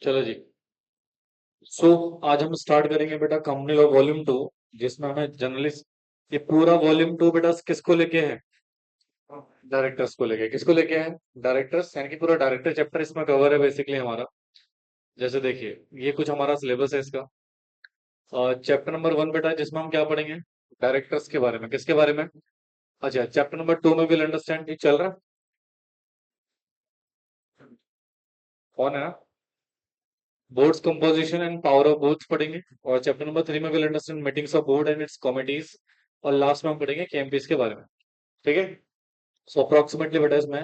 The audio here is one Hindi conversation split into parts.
चलो जी। सो आज हम स्टार्ट करेंगे बेटा कंपनी लॉ वॉल्यूम 2, जिसमें हमें जनरली ये पूरा वॉल्यूम 2 बेटा किसको लेके है? डायरेक्टर्स को लेके। किसको लेके है? डायरेक्टर्स, यानी कि पूरा डायरेक्टर चैप्टर इसमें कवर है बेसिकली हमारा। जैसे देखिए, ये कुछ हमारा सिलेबस है इसका। चैप्टर नंबर 1 बेटा, जिसमें हम क्या पढ़ेंगे? डायरेक्टर्स के बारे में। किसके बारे में? अच्छा, चैप्टर नंबर 2 में विल अंडरस्टैंड, ये चल रहा है? कौन है ना? Boards composition and power of boards पढ़ेंगे। और चैप्टर नंबर 3 में will understand meetings of board and it's committees. और लास्ट में हम पढ़ेंगे केएमपीस के बारे में। ठीक है। सो अप्रोक्सीमेटली बेटा इसमें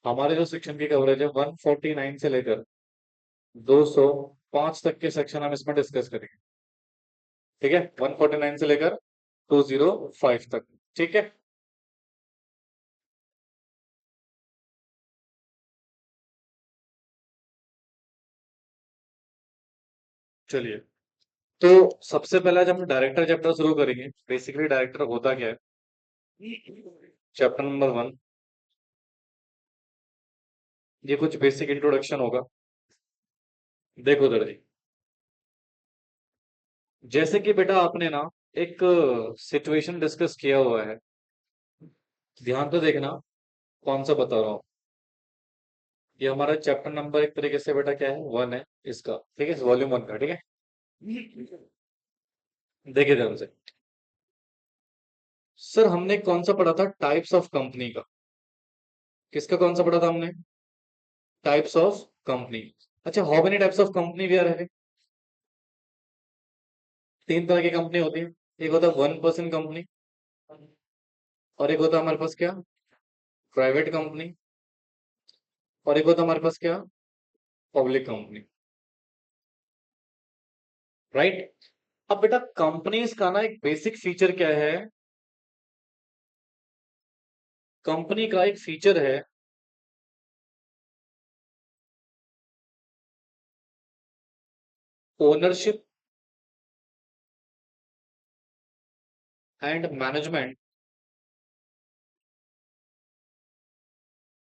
हमारे जो सेक्शन की कवरेज है 149 से लेकर 205 तक के सेक्शन हम इसमें डिस्कस करेंगे। ठीक है, 149 से लेकर 205 तक। ठीक है। चलिए, तो सबसे पहले आज हम डायरेक्टर चैप्टर शुरू करेंगे। बेसिकली डायरेक्टर होता क्या है? चैप्टर नंबर 1, ये कुछ बेसिक इंट्रोडक्शन होगा। देखो दर्जी, जैसे कि बेटा आपने ना एक सिचुएशन डिस्कस किया हुआ है, ध्यान तो देखना कौन सा बता रहा हूँ। ये हमारा चैप्टर नंबर एक तरीके से बेटा क्या है? 1 है इसका। ठीक है, वॉल्यूम 1 का। ठीक है, देखिए ध्यान से। सर हमने कौन सा पढ़ा था? टाइप्स ऑफ कंपनी का। किसका कौन सा पढ़ा था हमने? Types of company. अच्छा, how many types of company we are having? 3 तरह की कंपनी होती है। एक होता है 1% कंपनी, और एक होता है हमारे पास क्या? प्राइवेट कंपनी, और एक होता है हमारे पास क्या? Public company. राइट। अब बेटा कंपनीज का ना एक बेसिक फीचर क्या है? कंपनी का एक फीचर है ओनरशिप एंड मैनेजमेंट।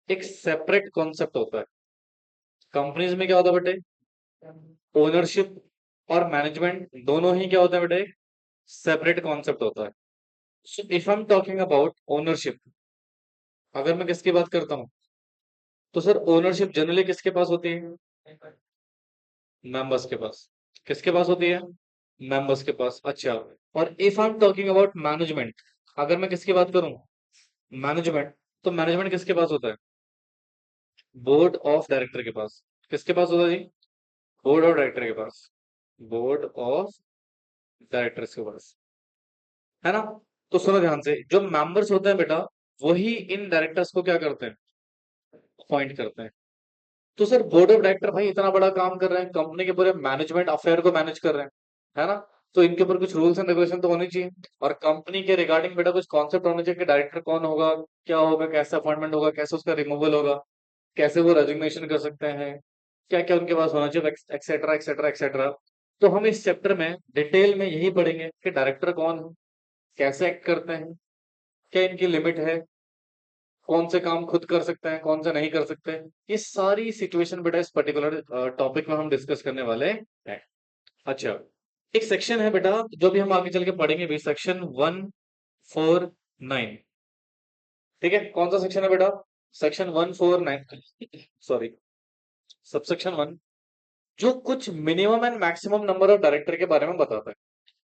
एक सेपरेट कॉन्सेप्ट होता है। कंपनीज में क्या होता है बेटे? ओनरशिप और मैनेजमेंट दोनों ही क्या होता है बेटे? सेपरेट कॉन्सेप्ट होता है। So if I am talking about ownership, अगर मैं किसकी बात करता हूँ, तो सर ओनरशिप जनरली किसके पास होती है? मेंबर्स के पास। किसके पास होती है? मेंबर्स के पास। अच्छा, और if I am talking about management, अगर मैं किसकी बात करूं? मैनेजमेंट, तो मैनेजमेंट किसके पास होता है? बोर्ड ऑफ डायरेक्टर के पास। किसके पास होता है जी? बोर्ड ऑफ डायरेक्टर के पास। बोर्ड ऑफ डायरेक्टर्स के पास, है ना? तो सुनो ध्यान से, जो मेंबर्स होते हैं बेटा, वही इन डायरेक्टर्स को क्या करते हैं? अपॉइंट करते हैं। तो सर बोर्ड ऑफ डायरेक्टर भाई इतना बड़ा काम कर रहे हैं, कंपनी के पूरे मैनेजमेंट अफेयर को मैनेज कर रहे हैं, है ना? तो इनके ऊपर कुछ रूल्स एंड रेगुलेशन तो होने चाहिए। और कंपनी के रिगार्डिंग बेटा कुछ कॉन्सेप्ट होने चाहिए कि डायरेक्टर कौन होगा, क्या होगा, कैसे अपॉइंटमेंट होगा, कैसे उसका रिमूवल होगा, कैसे वो रेजिग्नेशन कर सकते हैं, क्या क्या उनके पास होना चाहिए, एक्सेट्रा एक्सेट्रा एक्सेट्रा। तो हम इस चैप्टर में डिटेल में यही पढ़ेंगे कि डायरेक्टर कौन है, कैसे एक्ट करते हैं, क्या इनकी लिमिट है, कौन से काम खुद कर सकते हैं, कौन से नहीं कर सकते। ये सारी सिचुएशन बेटा इस पर्टिकुलर टॉपिक में हम डिस्कस करने वाले हैं। अच्छा, एक सेक्शन है बेटा जो भी हम आगे चल के पढ़ेंगे भी, सेक्शन 149। ठीक है, कौन सा सेक्शन है बेटा? सेक्शन 149, सॉरी, सबसेक्शन 1, जो कुछ minimum and maximum number of director के बारे में बताता है।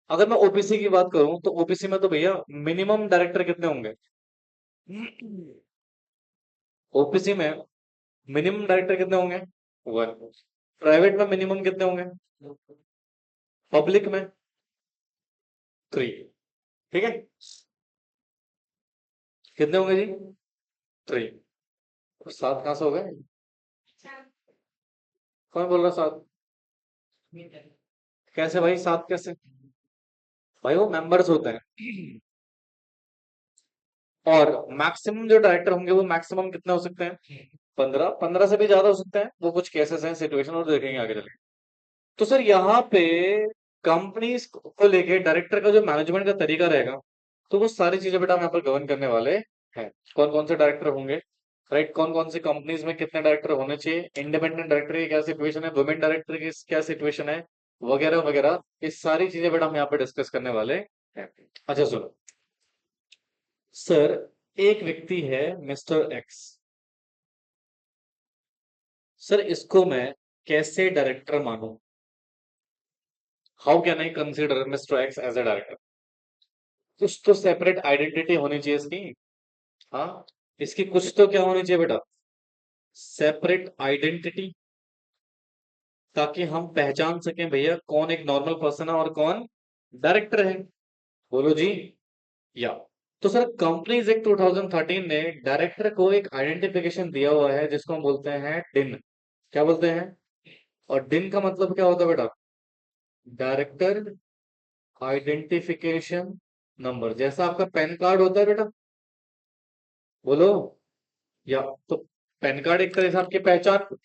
अगर मैं ओबीसी की बात करूं, तो ओबीसी में तो भैया मिनिमम डायरेक्टर कितने होंगे? ओबीसी में मिनिमम डायरेक्टर कितने होंगे? 1। प्राइवेट में मिनिमम कितने होंगे? पब्लिक में 3। ठीक है, कितने होंगे जी? 3। 7 कहां से हो गए? कौन बोल रहा 7? कैसे भाई 7 कैसे? भाई वो मेंबर्स होते हैं। और मैक्सिमम जो डायरेक्टर होंगे वो मैक्सिमम कितने हो सकते हैं? 15। 15 से भी ज्यादा हो सकते हैं, वो कुछ केसेस हैं, सिचुएशन, और देखेंगे आगे चलेंगे। तो सर यहाँ पे कंपनीज को लेके डायरेक्टर का जो मैनेजमेंट का तरीका रहेगा, तो वो सारी चीजें बेटा हम यहाँ पर गवर्न करने वाले हैं। कौन कौन से डायरेक्टर होंगे, राइट? कौन कौन सी कंपनीज में कितने डायरेक्टर होने चाहिए, इंडिपेंडेंट डायरेक्टर की क्या सिचुएशन है, वुमेन डायरेक्टर की क्या सिचुएशन है, वगैरह वगैरह। ये सारी चीजें बेटा हम यहाँ पे डिस्कस करने वाले हैं। अच्छा सुनो सर, एक व्यक्ति है मिस्टर एक्स। सर इसको मैं कैसे डायरेक्टर मानूं? How can I consider mister X as a director? कुछ तो सेपरेट आइडेंटिटी होनी चाहिए इसकी। हाँ, इसकी कुछ तो क्या होनी चाहिए बेटा? सेपरेट आइडेंटिटी, ताकि हम पहचान सकें भैया कौन एक नॉर्मल पर्सन है और कौन डायरेक्टर है। बोलो जी। या तो सर कंपनीज एक्ट 2013 ने डायरेक्टर को एक आइडेंटिफिकेशन दिया हुआ है जिसको हम बोलते हैं डिन। क्या बोलते हैं? और डिन का मतलब क्या होता है बेटा? डायरेक्टर आइडेंटिफिकेशन नंबर, जैसा आपका पैन कार्ड होता है बेटा। बोलो। या तो पैन कार्ड एक तरह से आपकी पहचान,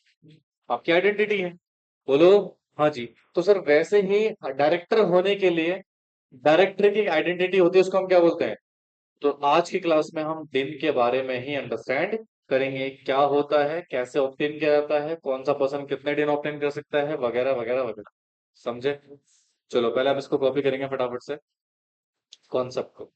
आपकी आइडेंटिटी है। बोलो। हाँ जी। तो सर वैसे ही डायरेक्टर होने के लिए डायरेक्टर की आइडेंटिटी होती है, उसको हम क्या बोलते हैं? तो आज की क्लास में हम दिन के बारे में ही अंडरस्टैंड करेंगे, क्या होता है, कैसे ऑब्टेन किया जाता है, कौन सा पर्सन कितने दिन ऑब्टेन कर सकता है, वगैरह वगैरह वगैरह। समझे? चलो पहले हम इसको कॉपी करेंगे फटाफट से, कॉन्सेप्ट को।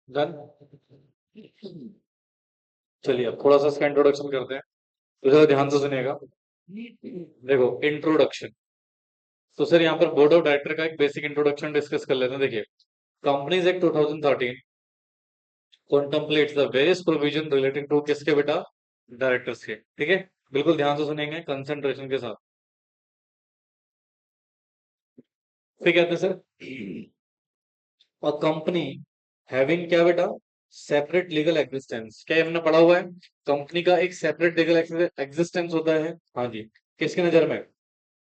डन। चलिए अब थोड़ा सा इसका इंट्रोडक्शन करते हैं, तो जरा ध्यान से सुनिएगा। देखो इंट्रोडक्शन। तो सर यहाँ पर बोर्ड ऑफ डायरेक्टर का एक बेसिक इंट्रोडक्शन डिस्कस कर लेते हैं। देखिए companies act 2013 contemplates the various provision relating to किसके बेटा, डायरेक्टर्स के, ठीक है। बिल्कुल ध्यान से सुनेंगे कंसंट्रेशन के साथ। फिर कहते हैं सर, और कंपनी हैविंग क्या बेटा, सेपरेट लीगल एग्जिस्टेंस, क्या ये हमने पढ़ा हुआ है, कंपनी का एक सेपरेट लीगल एग्जिस्टेंस होता है, हाँ जी, किसकी नजर में,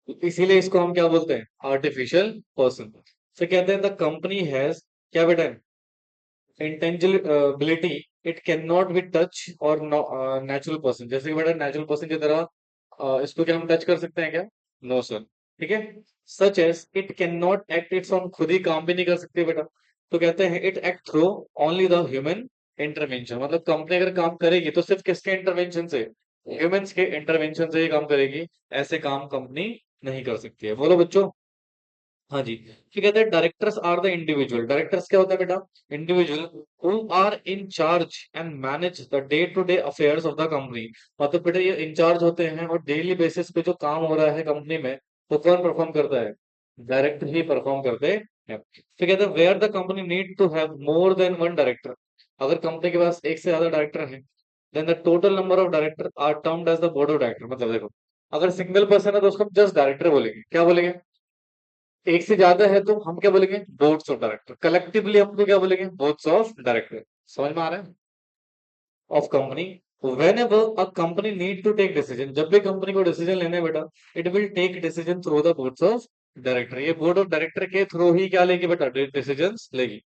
तो इसीलिए इसको हम क्या बोलते हैं, आर्टिफिशियल पर्सन। फिर कहते हैं द कंपनी हैज क्या बेटा, intangibility, it can not be touch और नेचुरल पर्सन, जैसे कि बेटा नेचुरल पर्सन की तरह इसको क्या हम टच कर सकते हैं क्या, नो सर, ठीक है। Such as it can not act its on, खुद ही काम भी नहीं कर सकती बेटा, तो कहते हैं it act through only the human intervention, मतलब कंपनी अगर काम करेगी तो सिर्फ किसके इंटरवेंशन से, ह्यूमंस के इंटरवेंशन से ही काम करेगी, ऐसे काम कंपनी नहीं कर सकती है। बोलो बच्चों, हाँ जी। फिर कहते हैं directors are the individual, directors क्या होता है बेटा, individual who are in charge and manage the day to day affairs of the company, मतलब बेटा ये इंचार्ज होते हैं और डेली बेसिस पे जो काम हो रहा है कंपनी में वो कौन परफॉर्म करता है, डायरेक्टर ही परफॉर्म करते हैं। फिर कहते हैं where the company need to have more than one director, अगर कंपनी के पास एक से ज्यादा डायरेक्टर है, then the total number of director are termed as the board of director, मतलब देखो अगर सिंगल पर्सन है तो उसको जस्ट डायरेक्टर बोलेंगे, क्या बोलेंगे, एक से ज्यादा है तो हम क्या बोलेंगे, बोर्ड्स ऑफ डायरेक्टर, कलेक्टिवली हमको क्या बोलेंगे, बोर्ड्स ऑफ डायरेक्टर, समझ में आ रहा है, of company. whenever a company need to take decision, जब भी कंपनी को डिसीजन लेना है बेटा, it will take decision through the boards of director, ये बोर्ड ऑफ डायरेक्टर के थ्रू ही क्या लेगी बेटा, डिसीजन लेगी।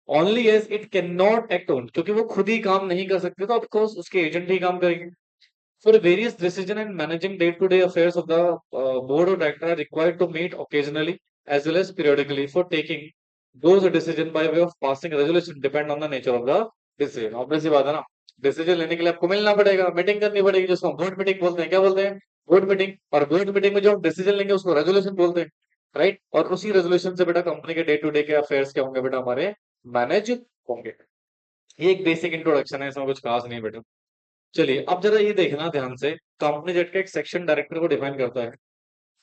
Only as it can not act on, क्योंकि वो खुद ही काम नहीं कर सकते तो ऑफकोर्स उसके एजेंट ही काम करेंगे। For various decision and managing day-to-day affairs of the board of directors are required to meet occasionally as well as periodically for taking those decision by way of passing resolution depend on the nature of the decision। obvious सी बात है ना, डिसीजन लेने के लिए आपको मिलना पड़ेगा, मीटिंग करनी पड़ेगी, जिसको हम बोर्ड मीटिंग बोलते हैं, क्या बोलते हैं, बोर्ड मीटिंग। और बोर्ड मीटिंग में जो हम डिसीजन लेंगे उसको रेजोल्यूशन बोलते हैं, राइट। और उसी रेजोल्यूशन से बेटा कंपनी के डे टू डे के अफेयर्स क्या होंगे बेटा, हमारे मैनेज होंगे। ये एक बेसिक इंट्रोडक्शन है, इसमें कुछ खास नहीं बेटा। चलिए अब जरा ये देखना ध्यान से, कंपनीज एक्ट का एक सेक्शन डायरेक्टर को डिफाइन करता है।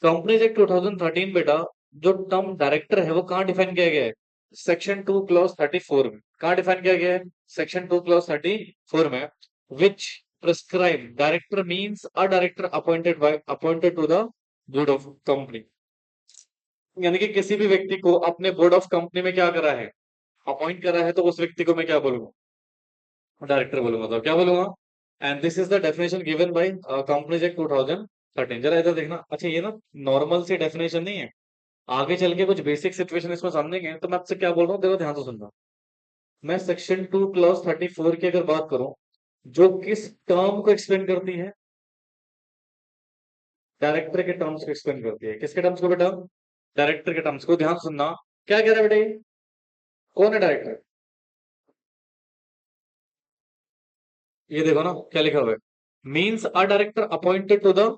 कंपनीज एक्ट 2013 बेटा, जो टर्म डायरेक्टर है वो कहाँ डिफाइन किया गया है, सेक्शन 2 क्लॉज 34 में, कहाँ डिफाइन किया गया है, सेक्शन 2 क्लॉज 34 में, which prescribe director means a director appointed to the board of company, यानी कि किसी भी व्यक्ति को अपने बोर्ड ऑफ कंपनी में क्या करा है, अपॉइंट करा है, तो उस व्यक्ति को मैं क्या बोलूंगा, डायरेक्टर बोलूंगा, तो क्या बोलूंगा। And this is the definition given by companies act 2013। जरा इधर देखना, अच्छा ये ना नॉर्मल सी डेफिनेशन नहीं है, आगे चल के कुछ बेसिक सिचुएशन इसमें समझेंगे, तो मैं आपसे क्या बोल रहा हूँ देखो ध्यान से सुनना। मैं सेक्शन 2 क्लॉज 34 की अगर बात करूं, जो किस टर्म को एक्सप्लेन करती है, डायरेक्टर के टर्म्स को एक्सप्लेन करती है, किसके टर्म्स को बेटा, डायरेक्टर के टर्म्स को, ध्यान से सुनना। क्या कह रहा है बेटा ये, कौन है डायरेक्टर, ये देखो ना क्या लिखा हुआ है, means a director appointed to the,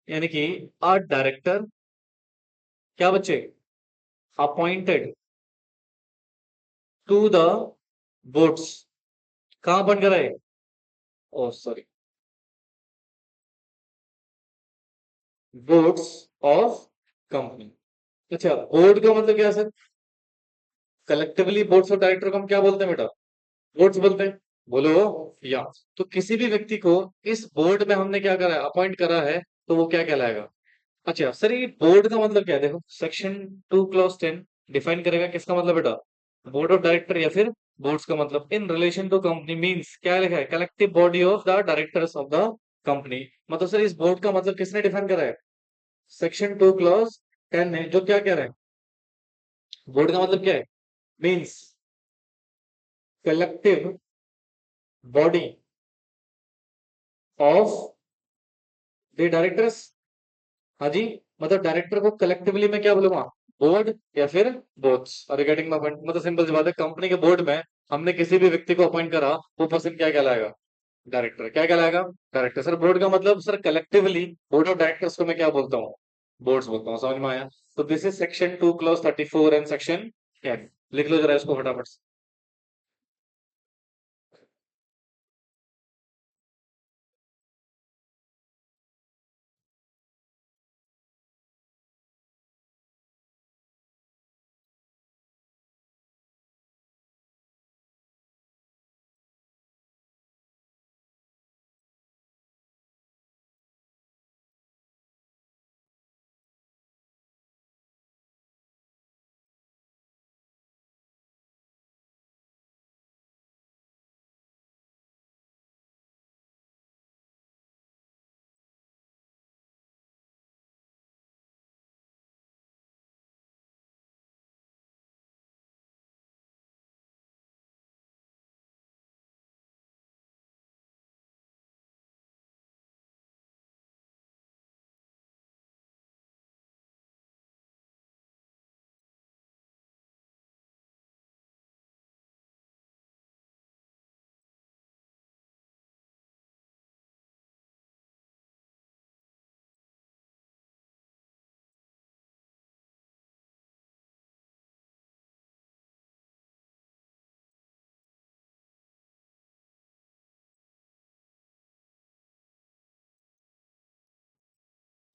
यानी कि अ डायरेक्टर, क्या बच्चे, अपॉइंटेड टू द बोर्ड्स, कहां बन कर आए, ओ सॉरी, बोर्ड्स ऑफ कंपनी। अच्छा बोर्ड का मतलब क्या है sir, collectively boards of director को हम क्या बोलते हैं बेटा, बोर्ड्स बोलते हैं, बोलो, या। तो किसी भी व्यक्ति को इस बोर्ड में हमने क्या करा है, अपॉइंट करा है, तो वो क्या कहलाएगा। अच्छा सर ये बोर्ड का मतलब क्या है, देखो सेक्शन 2 क्लॉज 10 डिफाइन करेगा किसका मतलब बेटा, बोर्ड ऑफ डायरेक्टर या फिर बोर्ड्स का मतलब in relation to company, means क्या लिखा है, collective body of the directors of the company. मतलब सर इस बोर्ड का मतलब किसने डिफाइन करा है, सेक्शन 2 क्लॉज 10 है, जो क्या कह रहा है, बोर्ड का मतलब क्या है, means collective body of the directors, हाँ जी, मतलब डायरेक्टर को कलेक्टिवली मैं क्या बोलूंगा, बोर्ड या फिर बोर्ड्स। और रिगार्डिंग माय पॉइंट, मतलब सिंपल सी बात है, कंपनी के बोर्ड में हमने किसी भी व्यक्ति को अपॉइंट करा, वो पर्सन क्या कहलाएगा, डायरेक्टर, क्या कहलाएगा, डायरेक्टर। सर बोर्ड का मतलब sir collectively board of directors को मैं क्या बोलता हूँ, बोर्ड्स बोलता हूँ, समझ में आया। तो this is section 2 clause 34 and section 10, लिख लो जरा इसको फटाफट से।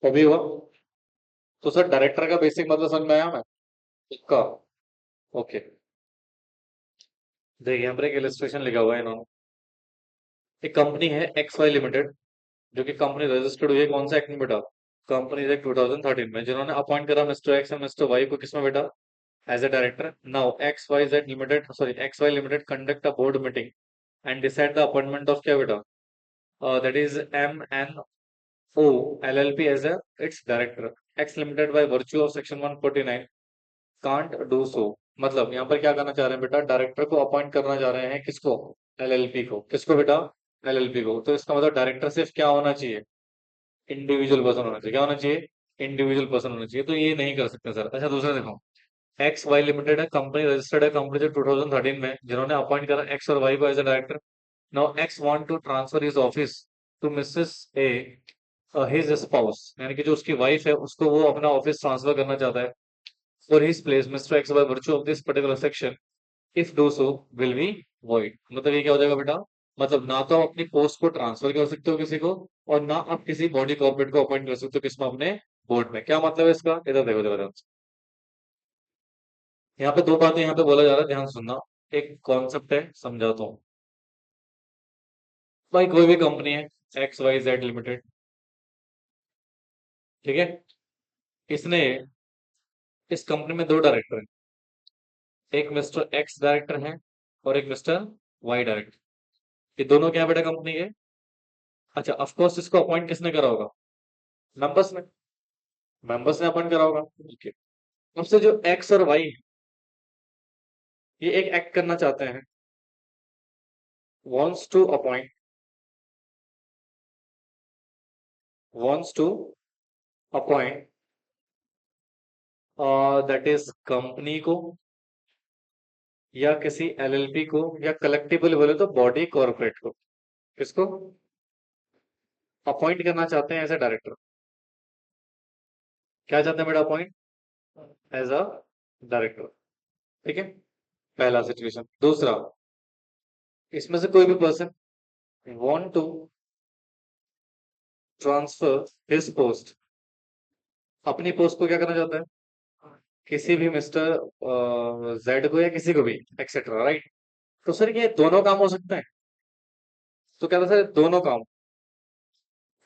तभी हुआ। तो सर डायरेक्टर का बेसिक मतलब समझ में आया मैं इसका। ओके, देखिए यहाँ पर एक इलस्ट्रेशन लिखा हुआ है इन्होंने। एक कंपनी है एक्स वाई लिमिटेड, जो कि कंपनी रजिस्टर्ड हुई है कौन सा एक्ट में बेटा? कंपनी एक्ट 2013 में, जिन्होंने अपॉइंट करा Mr X and Mr Y को किसमें बेटा? As a director. Now X Y Z limited, sorry X Y limited conduct a board meeting and decide the appointment of क्या बेटा? That is M N O L L P as a its director. X limited by virtue of section 149 can't do so. मतलब यहाँ पर क्या करना चाह रहे हैं बेटा? डायरेक्टर को अपॉइंट करना चाह रहे हैं, किसको? एलएलपी को। किसको बेटा? एलएलपी को। तो इसका मतलब डायरेक्टर सिर्फ क्या होना चाहिए? इंडिविजुअल पर्सन होना चाहिए। क्या होना चाहिए? इंडिविजुअल पर्सन होना चाहिए। तो ये नहीं कर सकते सर। अच्छा, दूसरा देखो, एक्स वाई लिमिटेड है कंपनी, रजिस्टर्ड है कंपनी जो 2013 में, जिन्होंने अपॉइंट करा एक्स और वाई को as a director. Now X want to transfer his office to Mrs A, his spouse, यानी कि जो उसकी वाइफ है उसको वो अपना ऑफिस ट्रांसफर करना चाहता है। For his place mister x bye virtue of this particular section, if do so will be void. मतलब ये क्या हो जाएगा बेटा? मतलब ना तो आप अपनी पोस्ट को ट्रांसफर कर सकते हो किसी को, और ना आप किसी बॉडी कॉर्पोरेट को अपॉइंट कर सकते हो किसमें? अपने बोर्ड में। क्या मतलब है इसका? इधर देखो जरा ध्यान से। यहाँ पे दो बातें यहाँ पे बोला जा रहा है, ध्यान सुनना। एक कॉन्सेप्ट है, समझाता हूँ। भाई कोई भी कंपनी है, एक्स वाई जेड लिमिटेड, ठीक है? इसने, इस कंपनी में दो डायरेक्टर हैं, एक मिस्टर एक्स डायरेक्टर है और एक मिस्टर वाई डायरेक्टर। ये दोनों क्या है बेटा कंपनी के? अच्छा, ऑफ कोर्स इसको अपॉइंट किसने करा होगा? मेंबर्स ने। मेंबर्स ने अपॉइंट करा होगा। ओके। अब से जो एक्स और वाई, ये एक एक्ट करना चाहते हैं, wants to appoint, wants to appoint that is company को, या किसी एलएलपी को, या कलेक्टिवली बोले तो बॉडी कॉर्पोरेट को। किसको अपॉइंट करना चाहते हैं एज ए डायरेक्टर? क्या चाहते हैं बेटा? Appoint as a director. ठीक है, पहला सिचुएशन। दूसरा, इसमें से कोई भी person want to transfer his post, अपनी पोस्ट को क्या करना चाहता है? किसी भी मिस्टर जेड को या किसी को भी, एक्सेट्रा, राइट? तो सर ये दोनों काम हो सकते हैं। तो क्या था सर? दोनों काम,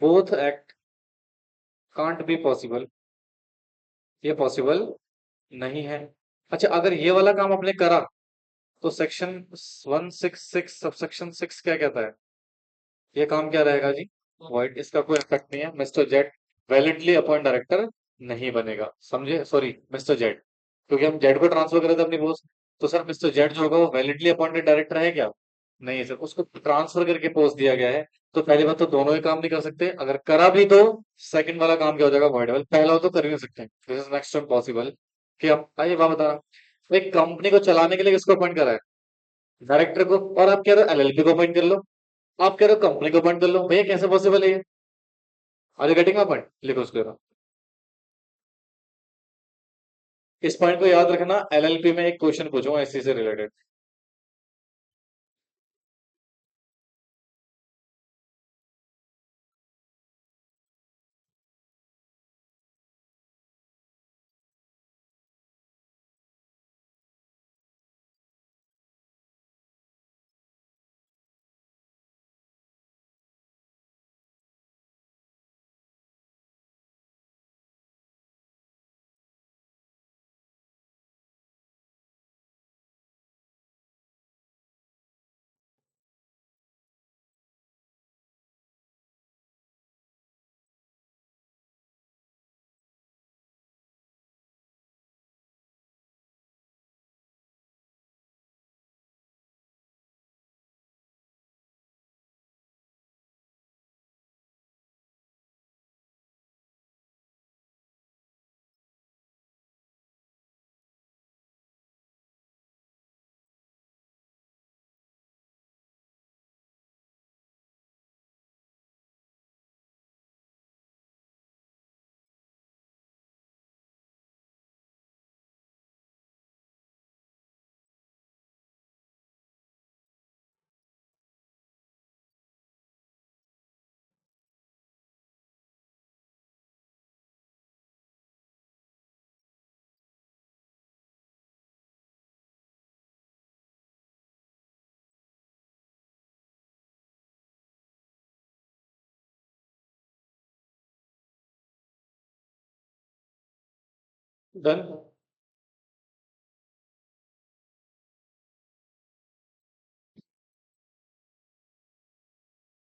both act can't be possible, ये पॉसिबल नहीं है। अच्छा, अगर ये वाला काम आपने करा तो सेक्शन 166 सबसेक्शन 6 क्या कहता है? ये काम क्या रहेगा जी? वॉइड। इसका कोई इफेक्ट नहीं है। Mr Z validly appoint director नहीं बनेगा, समझे? सॉरी, मिस्टर जेड, क्योंकि हम जेड को ट्रांसफर करे थे अपनी पोस्ट। तो सर मिस्टर जेड जो होगा वो वैलिडली अपॉइंटेड डायरेक्टर है क्या? नहीं है सर, उसको ट्रांसफर करके पोस्ट दिया गया है। तो पहली बात तो दोनों ही काम नहीं कर सकते। अगर करा भी तो सेकंड वाला काम क्या हो जाएगा? वॉइडेबल। पहला हो तो कर ही नहीं सकते। This is next time possible. कि हम आइए बात बता रहा हूँ, एक कंपनी को चलाने के लिए किसको अपॉइंट करा है? डायरेक्टर को। और आप कह रहे हो एलएलपी को अपॉइंट कर लो, आप कह रहे हो कंपनी को अपॉइंट कर लो। भैया कैसे पॉसिबल है ये? Are you getting my point? लिखो उसको जरा। इस पॉइंट को याद रखना, एलएलपी में एक क्वेश्चन पूछूंगा इसी से रिलेटेड। डन।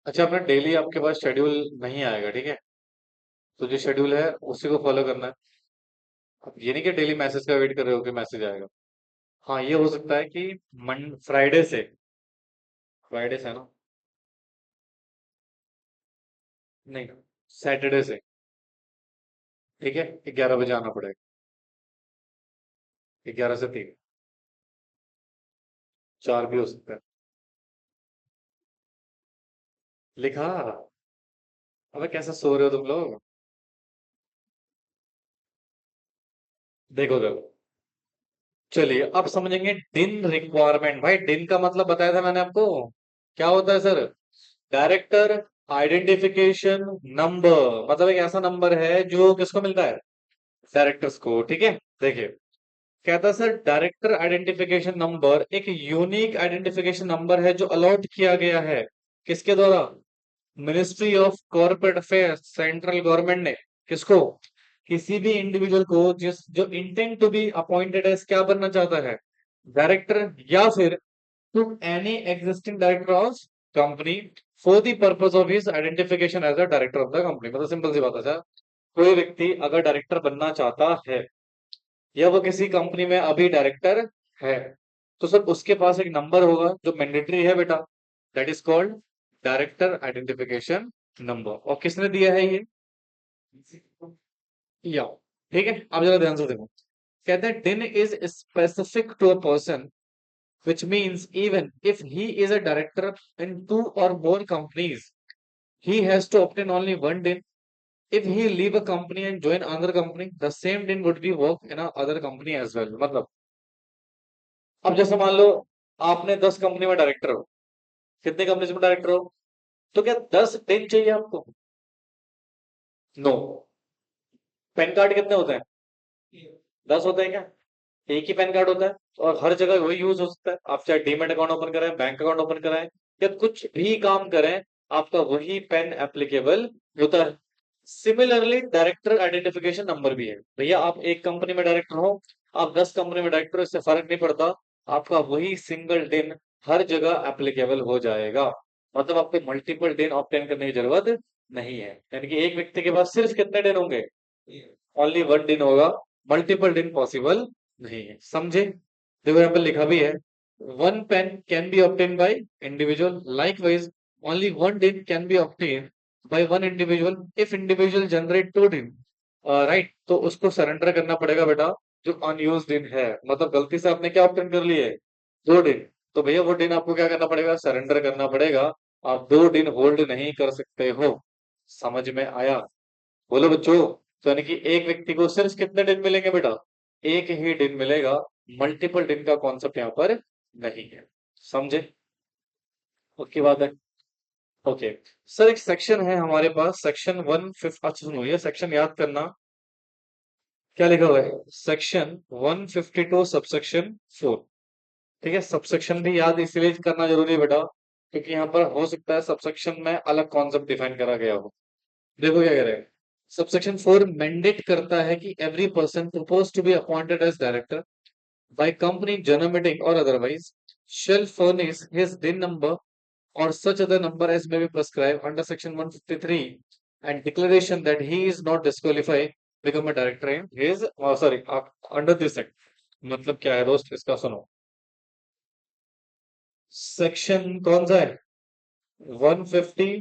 अच्छा, अपना डेली आपके पास शेड्यूल नहीं आएगा, ठीक है? तो जो शेड्यूल है उसी को फॉलो करना है। अब ये नहीं कि डेली मैसेज का वेट कर रहे हो कि मैसेज आएगा। हाँ, ये हो सकता है कि मन फ्राइडे से है ना? नहीं, सैटरडे से। ठीक है, 11 बजे आना पड़ेगा। 11 से 3। 4 भी हो सकता है। लिखा। अबे कैसे सो रहे हो तुम लोग? देखो देखो, चलिए अब समझेंगे डिन रिक्वायरमेंट। भाई डिन का मतलब बताया था मैंने आपको, क्या होता है सर? डायरेक्टर आइडेंटिफिकेशन नंबर, मतलब एक ऐसा नंबर है जो किसको मिलता है? डायरेक्टर्स को, ठीक है। देखिए, कहता है सर डायरेक्टर आइडेंटिफिकेशन नंबर एक यूनिक आइडेंटिफिकेशन नंबर है जो अलॉट किया गया है किसके द्वारा? Ministry of corporate affairs, central government ने। किसको? किसी भी इंडिविजुअल को जिस जो intent to be appointed as क्या बनना चाहता है? डायरेक्टर, या फिर to any existing director of company for the purpose of his identification as a director of the company. मतलब सिंपल सी बात है सर, कोई व्यक्ति अगर डायरेक्टर बनना चाहता है या वो किसी कंपनी में अभी डायरेक्टर है, तो सर उसके पास एक नंबर होगा जो मैंडेटरी है बेटा। That is called director identification number. और किसने दिया है ये? या, ठीक है। अब जरा ध्यान से देखो, कहते हैं DIN is specific to a person which means even if he is a director in 2 or more companies, he has to obtain only one din. If he leave a company and join another company, the same din would be work in a other company as well। मतलब अब जैसे मान लो आपने 10 कंपनी में डायरेक्टर हो, कितने कंपनी में डायरेक्टर हो, तो क्या 10 दिन चाहिए आपको? नो। पैन कार्ड कितने होते हैं? 10 होते हैं क्या? एक ही पैन कार्ड होता है और हर जगह वही यूज हो सकता है। आप चाहे डीमेट अकाउंट ओपन कराएं, बैंक अकाउंट ओपन कराएं या कुछ भी काम करें, आपका वही पेन एप्लीकेबल होता है। सिमिलरली डायरेक्टर आइडेंटिफिकेशन नंबर भी है भैया। आप एक कंपनी में डायरेक्टर हो, आप 10 कंपनी में डायरेक्टर हो, इससे फर्क नहीं पड़ता। आपका वही सिंगल दिन हर जगह एप्लीकेबल हो जाएगा। मतलब आपको मल्टीपल दिन ऑब्टेन करने की जरूरत नहीं है। यानी कि एक व्यक्ति के पास सिर्फ कितने दिन होंगे? ओनली वन दिन होगा। मल्टीपल दिन पॉसिबल नहीं है, समझे? देखो यहाँ पे लिखा भी है, one pen can be obtain by individual, likewise only one DIN can be obtain by one individual if individual generate 2 DIN. Right, तो उसको सरेंडर करना पड़ेगा बेटा जो अनयूज दिन है। मतलब गलती से आपने क्या ऑप्शन कर लिए? 2 दिन। तो भैया वो दिन आपको क्या करना पड़ेगा? सरेंडर करना पड़ेगा। आप 2 दिन होल्ड नहीं कर सकते हो। समझ में आया? बोलो बच्चों। तो यानी कि एक व्यक्ति को सिर्फ कितने दिन मिलेंगे बेटा? एक ही दिन मिलेगा। मल्टीपल दिन का कॉन्सेप्ट यहाँ पर नहीं है। समझे? ओके बात है। ओके सर, एक सेक्शन है हमारे पास, सेक्शन 150। अच्छा सुनो, ये सेक्शन याद करना। क्या लिखा हुआ है? Section 152 subsection 4। ठीक है, सबसेक्शन भी याद इसलिए करना जरूरी है बेटा क्योंकि यहाँ पर हो सकता है सबसेक्शन में अलग कॉन्सेप्ट डिफाइन करा गया हो। देखो क्या कह रहे हैं, सबसेक्शन 4 मैंडेट करता है कि every person propose to be appointed as director by company general meeting और otherwise shall furnish his din number or such other number as may be prescribed under section 153 and declaration that he is not disqualified become a director in his sorry under this act। मतलब क्या है दोस्त, इसका सुनो। सेक्शन कौन सा है? 150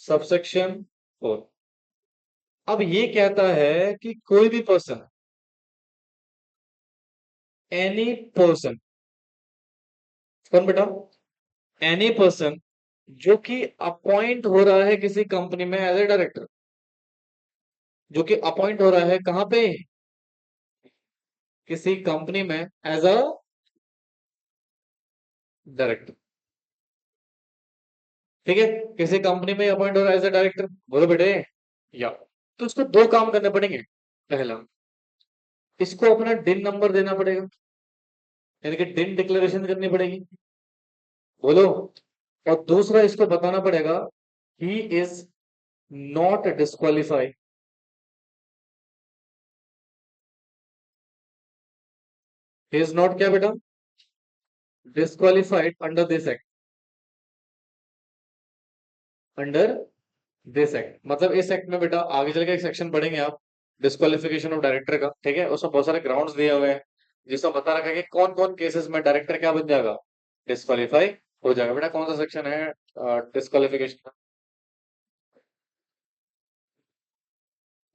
सबसेक्शन 4। अब ये कहता है कि कोई भी पर्सन, एनी पर्सन, कौन बेटा? एनी पर्सन जो कि अपॉइंट हो रहा है किसी कंपनी में एज ए डायरेक्टर, जो कि अपॉइंट हो रहा है कहां पे? किसी कंपनी में एज अ डायरेक्टर। ठीक है, किसी कंपनी में अपॉइंट हो रहा है एज अ डायरेक्टर, बोलो बेटे। या, तो उसको 2 काम करने पड़ेंगे। पहला, इसको अपना डिन नंबर देना पड़ेगा, यानी कि डिन डिक्लेरेशन करनी पड़ेगी। बोलो। और दूसरा, इसको बताना पड़ेगा he is not disqualify he is not क्या बेटा, disqualified under this act, under this act मतलब इस एक्ट में बेटा आगे चल के एक सेक्शन पढ़ेंगे आप, डिस्क्वालिफिकेशन ऑफ डायरेक्टर का, ठीक है, उसमें बहुत सारे ग्राउंड्स दिए हुए हैं जिसमें बता रखा है कि कौन कौन केसेस में डायरेक्टर क्या बन जाएगा, डिस्क्वालीफाई हो जाएगा। बेटा कौन सा सेक्शन है डिस्क्वालिफिकेशन का?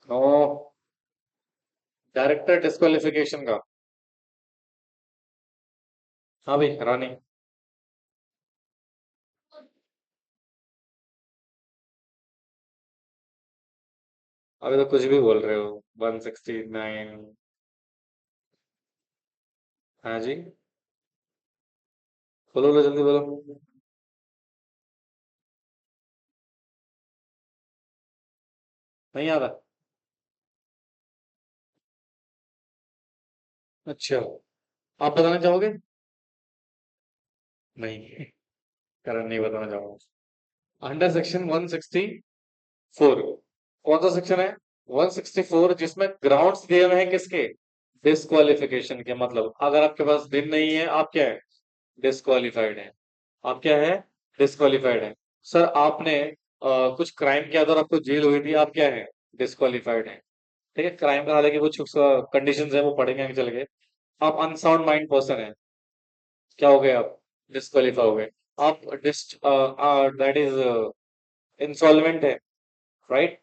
नो, डायरेक्टर डिस्क्वालिफिकेशन का। हाँ भाई रानी। अभी तो कुछ भी बोल रहे हो, 169। हाँ जी, बोलो बोलो जल्दी बोलो। नहीं आ रहा? अच्छा, आप बताना चाहोगे? नहीं, कारण नहीं बताना चाहूंगा। अंडर सेक्शन 164, कौन सा सेक्शन है? 164, जिसमें ग्राउंड्स दिए हुए हैं किसके, डिस्क्वालिफिकेशन के। मतलब अगर आपके पास दिन नहीं है आप क्या है, डिस्क्वालिफाइड है। आप क्या है, डिस्क्वालिफाइड है। सर आपने कुछ क्राइम किया था और आपको जेल हुई थी, आप क्या है, डिस्क्वालिफाइड है। ठीक है, क्राइम का हालांकि कुछ कंडीशंस है वो पढ़ेंगे आगे चल के। आप अनसाउंड माइंड पर्सन है, क्या हो गए आप, डिस्क्वालीफाई हो गए। आप डिस दैट इज इंसॉल्वेंट है, राइट।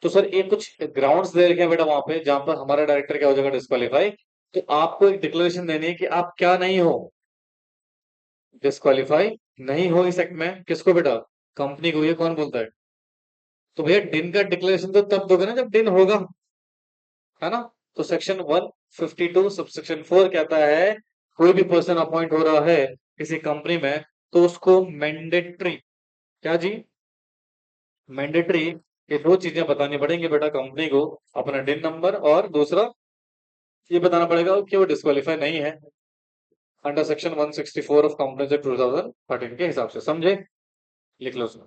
तो सर ये कुछ ग्राउंड्स दे रखे हैं बेटा वहां पे जहां पर हमारा डायरेक्टर क्या हो जाएगा, डिस्क्वालीफाई। तो आपको एक डिक्लेरेशन देनी है कि आप क्या नहीं हो, डिस्क्वालीफाई नहीं हो इस एक्ट में। किसको बेटा, कंपनी को। ये कौन बोलता है? तो भैया दिन का डिक्लेरेशन तो तब दोगे ना जब दिन होगा, है ना। तो सेक्शन 152 सबसेक्शन 4 कहता है कोई भी पर्सन अपॉइंट हो रहा है किसी कंपनी में तो उसको मैंडेटरी, क्या जी, मैंडेटरी ये दो चीजें बतानी पड़ेंगी बेटा कंपनी को, अपना डिन नंबर और दूसरा ये बताना पड़ेगा कि वो डिस्क्वालीफाई नहीं है under section 164 of companies act 2013 के हिसाब से, समझे? लिख लो उसमें।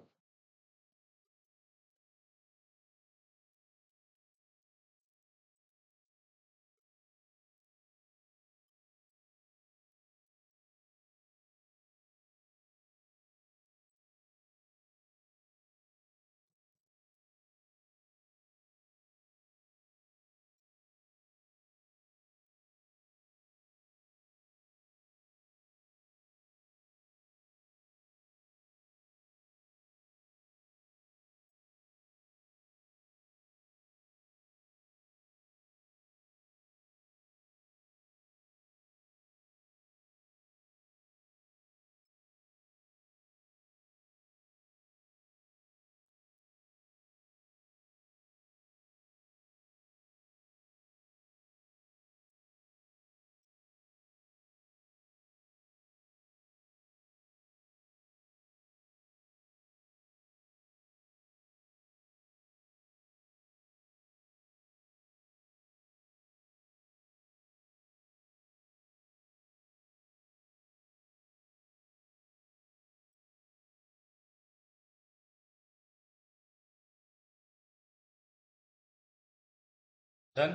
डन।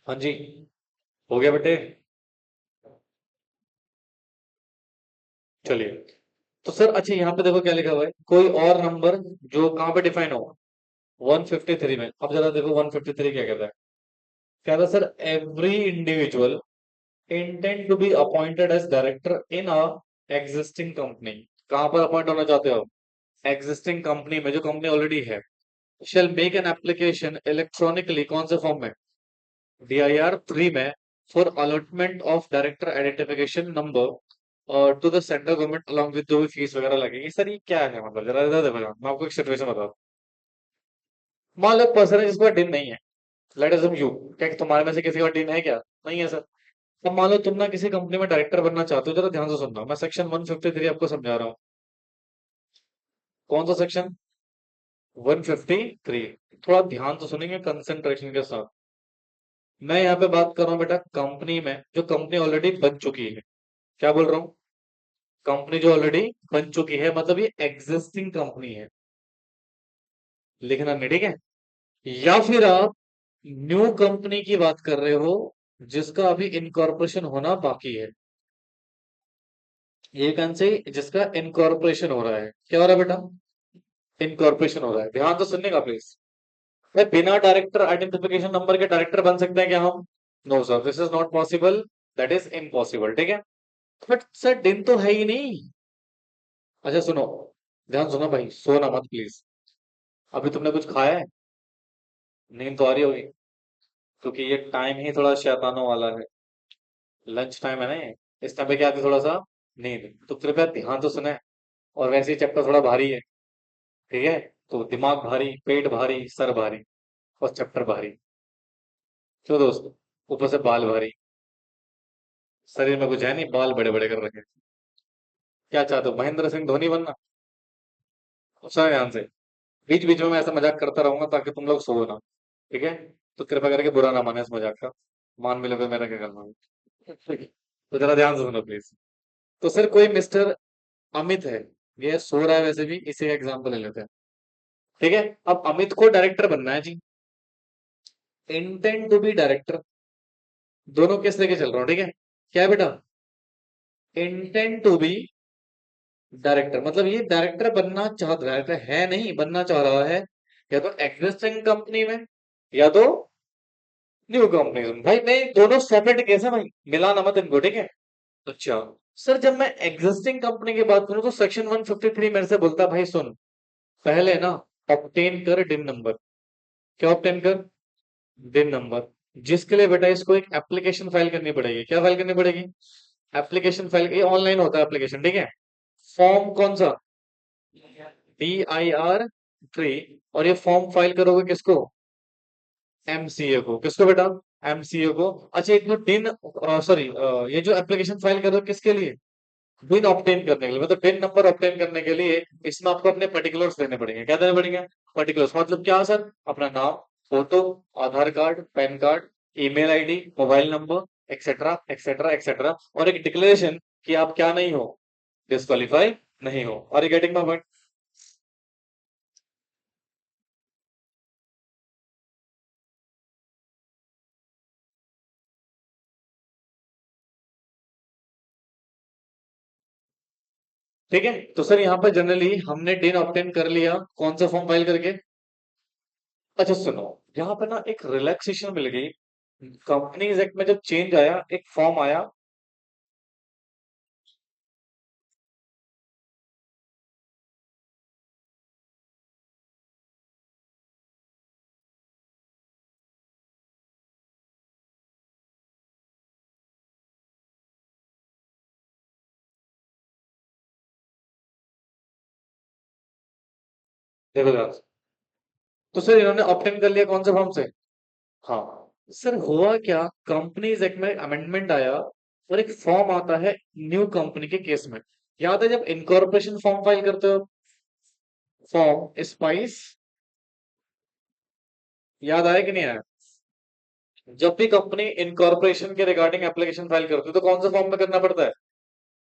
हाँ जी, हो गया बेटे। चलिए, तो सर अच्छा यहाँ पे देखो क्या लिखा हुआ है, कोई और नंबर जो कहाँ पे डिफाइन हो, 153 में। अब जरा देखो 153 क्या कहता है। कहता है sir every individual intend to be appointed as director in a existing company. कहां पर अपॉइंट होना चाहते हो, एग्जिस्टिंग कंपनी में, जो कंपनी ऑलरेडी है। Shell make an application electronically, कौन से फॉर्म में, DIR 3 में, for allotment of director identification number two the central government along with जो भी फीस वगैरह लगेगी। सर ये क्या है, मतलब जरा इधर देखो जरा, मैं आपको एक सिचुएशन बताऊं। मान लो पर्सन है जिसका डिन नहीं है, लेट अस यू, क्या तुम्हारे में से किसी का डिन है क्या, नहीं है सर। अब मान लो तुम ना किसी कंपनी में डायरेक्टर बनना चाहते हो, जरा ध्यान से सुनना, मैं सेक्शन 153 आपको समझा रहा हूँ। कौन सा सेक्शन, 153। थोड़ा ध्यान से सुनेंगे कंसंट्रेशन के साथ। मैं यहाँ पे बात कर रहा हूँ बेटा कंपनी में, जो कंपनी ऑलरेडी बन चुकी है। क्या बोल रहा हूँ, कंपनी जो ऑलरेडी बन चुकी है, मतलब ये एग्जिस्टिंग कंपनी है, लिखना नहीं, ठीक है। या फिर आप न्यू कंपनी की बात कर रहे हो, जिसका अभी इनकॉर्पोरेशन होना बाकी है। ये वैकेंसी जिसका इनकॉर्पोरेशन हो रहा है, क्या हो रहा है बेटा? इनकॉर्पोरेशन हो रहा है। ध्यान तो सुनने का प्लीज। भाई बिना डायरेक्टर आइडेंटिफिकेशन नंबर के डायरेक्टर बन सकते हैं क्या हम? No sir, this is not possible, that is impossible, ठीक है। बट सर दिन तो है ही नहीं। अच्छा सुनो, ध्यान सुनो भाई, सोना मत प्लीज। अभी तुमने कुछ खाया है? नींद तो आ रही होगी, क्योंकि ये टाइम ही थोड़ा शैतानों वाला है। लंच टाइम है ना ये, इस टाइम पे क्या आती है थोड़ा सा नींद, तो कृपया ध्यान तो सुने। और वैसे ही चैप्टर थोड़ा भारी है, ठीक है। तो दिमाग भारी, पेट भारी, सर भारी, और चैप्टर भारी। क्यों दोस्त? ऊपर से बाल भारी। शरीर में कुछ है नहीं, बाल बड़े बड़े कर रखे। क्या चाहते हो, महेंद्र सिंह धोनी बनना? सुना ध्यान से, बीच बीच में मैं ऐसा मजाक करता रहूंगा ताकि तुम लोग सो ना, ठीक है। तो कृपया करके बुरा ना माने इस मजाक का। मान भी लोगे मेरा क्या करना है। ठीक है। तो जरा ध्यान से सुनो प्लीज। तो सर कोई मिस्टर अमित है, ये सो रहा है वैसे भी, इसी का एग्जाम्पल ले लेते हैं, ठीक है। अब अमित को डायरेक्टर बनना है जी, इंटेंट टू बी डायरेक्टर। दोनों केस लेके चल रहा हूँ, ठीक है। क्या है बेटा? इंटेंट टू बी डायरेक्टर, मतलब ये डायरेक्टर बनना चाह रहा है, नहीं बनना चाह रहा है, या तो एग्जिस्टिंग कंपनी में, या तो न्यू कंपनी में। भाई मैं दोनों सेपरेट केस है भाई, मिलाना मत इनको, ठीक है। अच्छा सर, जब मैं एग्जिस्टिंग कंपनी की बात करूं तो सेक्शन 153 मेरे से बोलता है भाई सुन, पहले ना ऑब्टेन कर डिन नंबर। क्या ऑब्टेन कर? डिन नंबर। जिसके लिए बेटा इसको एक एप्लीकेशन फाइल करनी पड़ेगी। क्या फाइल करनी पड़ेगी? एप्लीकेशन फाइल, ये ऑनलाइन होता है एप्लीकेशन, ठीक है। फॉर्म कौन सा? DIR 3। और ये फॉर्म फाइल करोगे किसको? MCA को। किसको बेटा? MCA को। अच्छा एक मिनट, डिन, सॉरी, ये जो एप्लीकेशन फाइल कर रहे हो किसके लिए? डिन ऑब्टेन करने के लिए, मतलब डिन नंबर ऑब्टेन करने के लिए इसमें आपको अपने पर्टिकुलर्स देने पड़ेंगे। क्या देने पड़ेंगे? पर्टिकुलर्स, मतलब क्या सर? अपना नाम, photo, Aadhaar card, PAN card, email ID, mobile number, etcetera etcetera etcetera, और एक डिक्लेरेशन कि आप क्या नहीं हो, डिस्क्वालीफाई नहीं हो। और ये गेटिंग माय पॉइंट? ठीक है। तो सर यहाँ पर जनरली हमने डिन ऑब्टेन कर लिया, कौन सा फॉर्म फाइल करके? अच्छा सुनो, यहाँ पर ना एक रिलैक्सेशन मिल गई। कंपनीज एक्ट में जब चेंज आया, एक फॉर्म आया। देखो ध्यान से। तो सर इन्होंने ऑप्ट इन कर लिया कौन से फॉर्म से? हाँ। सर हुआ क्या, कंपनीज एक्ट में अमेंडमेंट आया और एक फॉर्म आता है न्यू कंपनी के केस में। याद है जब इनकॉर्पोरेशन फॉर्म फाइल करते हो, फॉर्म स्पाइस, याद आया कि नहीं आया? जब भी कंपनी इनकॉर्पोरेशन के रिगार्डिंग एप्लीकेशन फाइल करती है तो कौन सा फॉर्म में करना पड़ता है?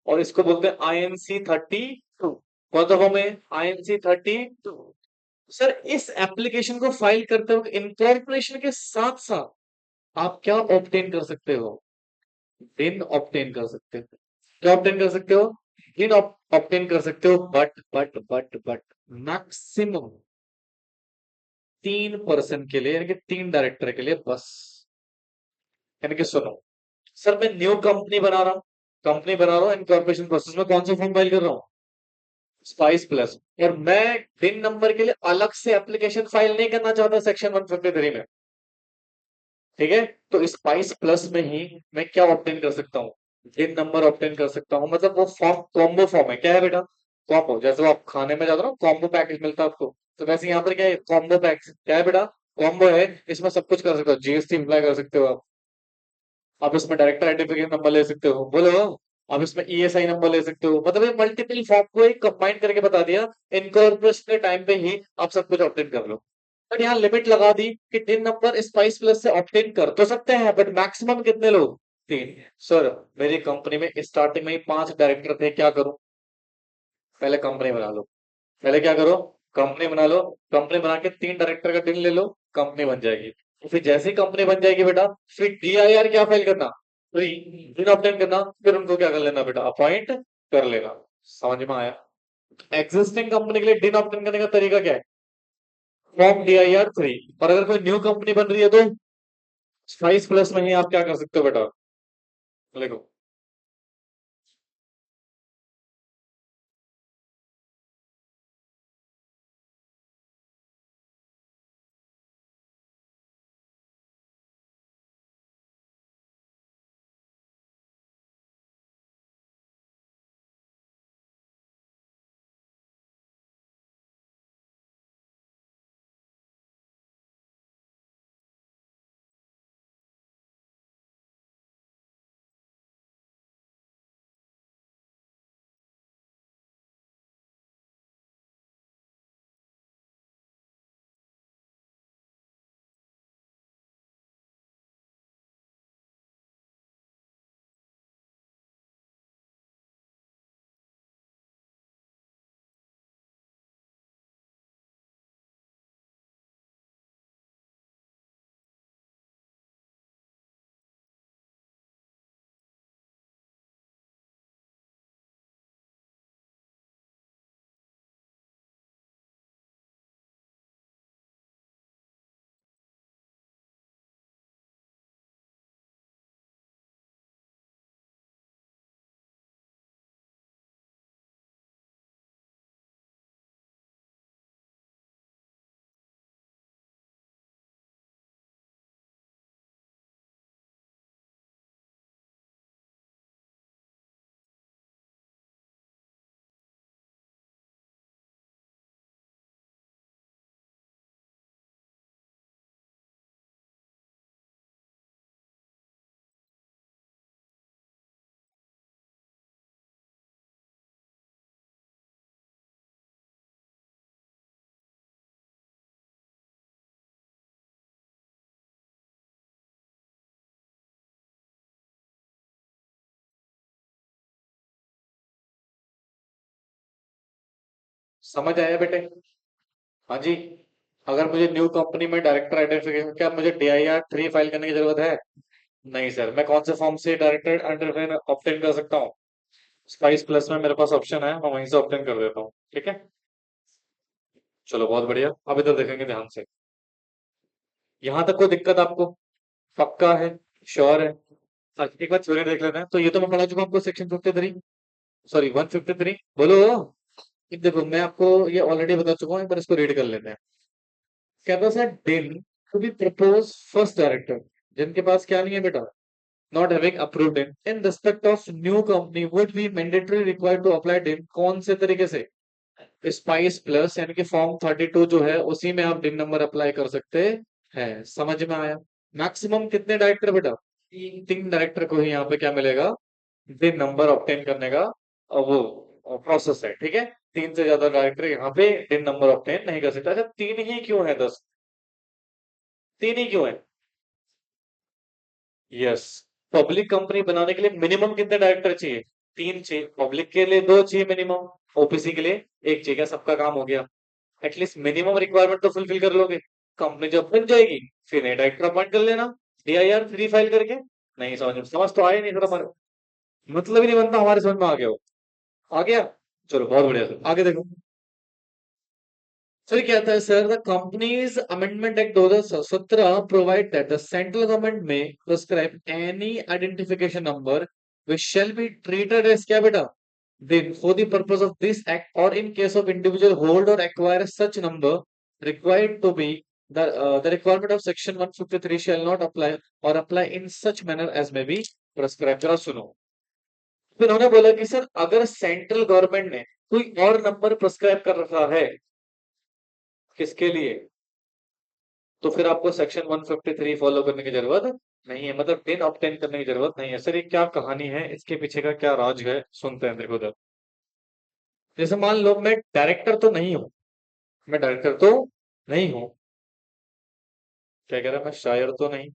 और इसको बोलते हैं INC 32। कौन सा फॉर्म है? INC 32। सर इस एप्लीकेशन को फाइल करते वक्त इनकॉर्पोरेशन के साथ साथ आप क्या ऑब्टेन कर सकते हो? डिन ऑब्टेन कर सकते हो। क्या ऑब्टेन कर सकते हो? डिन ऑब्टेन कर सकते हो, बट मैक्सिमम 3 पर्सन के लिए, यानी कि 3 डायरेक्टर के लिए बस। यानी कि सुनो, सर मैं न्यू कंपनी बना रहा हूँ, कंपनी बना रहा हूँ, इनकॉर्पोरेशन प्रोसेस में कौन सा फॉर्म फाइल कर रहा हूँ? Spice plus. और मैं डिन नंबर के लिए अलग से एप्लीकेशन फाइल नहीं करना चाहता सेक्शन 153 में, ठीक है। तो स्पाइस प्लस में ही मैं क्या ऑप्टेन कर सकता हूँ? जिन नंबर ऑप्टेन कर सकता हूँ, मतलब वो फॉर्म कॉम्बो फॉर्म है। क्या है बेटा? कॉम्बो, जैसे वो आप खाने में जाते हो ना, कॉम्बो पैकेज मिलता है आपको, तो वैसे यहाँ पर क्या है, कॉम्बो पैकेज क्या है बेटा? कॉम्बो है। इसमें सब कुछ कर सकते हो, GST अप्लाई कर सकते हो आप इसमें डायरेक्टर आइडेंटिफिकेशन नंबर ले सकते हो, बोलो। आप इसमें ESI नंबर ले सकते हो, मतलब ये मल्टीपल फॉर्म को एक कंबाइन करके बता दिया। इनकॉर्पोरेशन के टाइम पे ही आप सब कुछ ऑप्टेन कर लो। बट यहाँ लिमिट लगा दी कि 3 नंबर स्पाइस प्लस से ऑप्टेन कर तो सकते हैं, बट मैक्सिमम कितने लोग? 3। सर मेरी कंपनी में स्टार्टिंग में ही 5 डायरेक्टर थे, क्या करूं? पहले कंपनी बना लो। पहले क्या करो? कंपनी बना लो। कंपनी बना के 3 डायरेक्टर का दिन ले लो, कंपनी बन जाएगी। तो फिर जैसे ही कंपनी बन जाएगी बेटा, फिर DIR क्या फाइल करना, फ्री डिन ऑब्टेन करना, फिर उनको क्या कर लेना बेटा, अपॉइंट कर लेना। समझ में आया? एग्जिस्टिंग कंपनी के लिए डिन ऑब्टेन करने का तरीका क्या है? Form DIR 3। और अगर कोई न्यू कंपनी बन रही है तो 22+ में ही आप क्या कर सकते हो बेटा, लिखो। समझ आया बेटे? हाँ जी। अगर मुझे न्यू कंपनी में डायरेक्टर आइडेंटिफिकेशन, क्या मुझे DIR 3 फाइल करने की जरूरत है? नहीं सर, मैं कौन से फॉर्म से डायरेक्टर आइडेंटिफिकेशन ऑप्टेन कर सकता हूँ? 22+ में मेरे पास ऑप्शन है, मैं वहीं से ऑप्टेन कर देता हूँ, ठीक है। चलो बहुत बढ़िया, अब इधर देखेंगे ध्यान से। यहाँ तक कोई दिक्कत आपको? पक्का है? श्योर है? अच्छा, एक बार थ्योरी देख लेते हैं। तो ये तो मैं पढ़ा चुका हूँ आपको, सेक्शन 53, सॉरी 153। बोलो। ये देखो, मैं आपको ये ऑलरेडी बता चुका हूँ, एक बार इसको रीड कर लेते हैं। कहता था DIN to be propose first director, जिनके पास क्या नहीं है बेटा, not having approved in respect of new company would be mandatory required to apply DIN। कौन से तरीके से? स्पाइस प्लस यानी कि फॉर्म 32 जो है उसी में आप DIN नंबर अप्लाई कर सकते हैं। समझ में आया? मैक्सिमम कितने डायरेक्टर बेटा? तीन डायरेक्टर को ही यहाँ पे क्या मिलेगा, DIN नंबर ऑब्टेन करने का वो प्रोसेस है, ठीक है। तीन से ज्यादा डायरेक्टर यहाँ पे DIN नंबर ऑब्टेन नहीं कर सकता। अच्छा, तीन ही क्यों है? 10 तीन ही क्यों है? यस। पब्लिक कंपनी बनाने के लिए मिनिमम कितने डायरेक्टर चाहिए? तीन चाहिए। पब्लिक के लिए दो चाहिए मिनिमम, OPC के लिए एक चाहिए। क्या सबका काम हो गया? एटलीस्ट मिनिमम रिक्वायरमेंट तो फुलफिल कर लोगे। कंपनी जब बन जाएगी फिर नए डायरेक्टर अपॉइंट कर लेना, DIR 3 फाइल करके। नहीं समझ तो आया नहीं सर हमारे, मतलब ही नहीं बनता, हमारे समझ में आ गया हो। आ गया? चलो बहुत बढ़िया सर, आगे देखो। सर क्या था sir, the companies amendment act 2017 provide that the central government may prescribe any identification number which shall be treated as क्या बेटा, then for the purpose of this act or in case of individual hold or acquire such number required to be the requirement of section 153 shall not apply or apply in such manner as may be prescribed। जरा सुनो। तो इन्होंने बोला कि सर अगर सेंट्रल गवर्नमेंट ने कोई और नंबर प्रिस्क्राइब कर रखा है किसके लिए, तो फिर आपको सेक्शन 153 फॉलो करने की जरूरत नहीं है, मतलब 10 ऑप्टेन करने की जरूरत नहीं है। सर ये क्या कहानी है, इसके पीछे का क्या राज है, सुनते हैं देखो उधर। जैसे मान लो मैं डायरेक्टर तो नहीं हूँ, मैं डायरेक्टर तो नहीं हूँ, क्या कह रहा है, मैं शायर तो नहीं,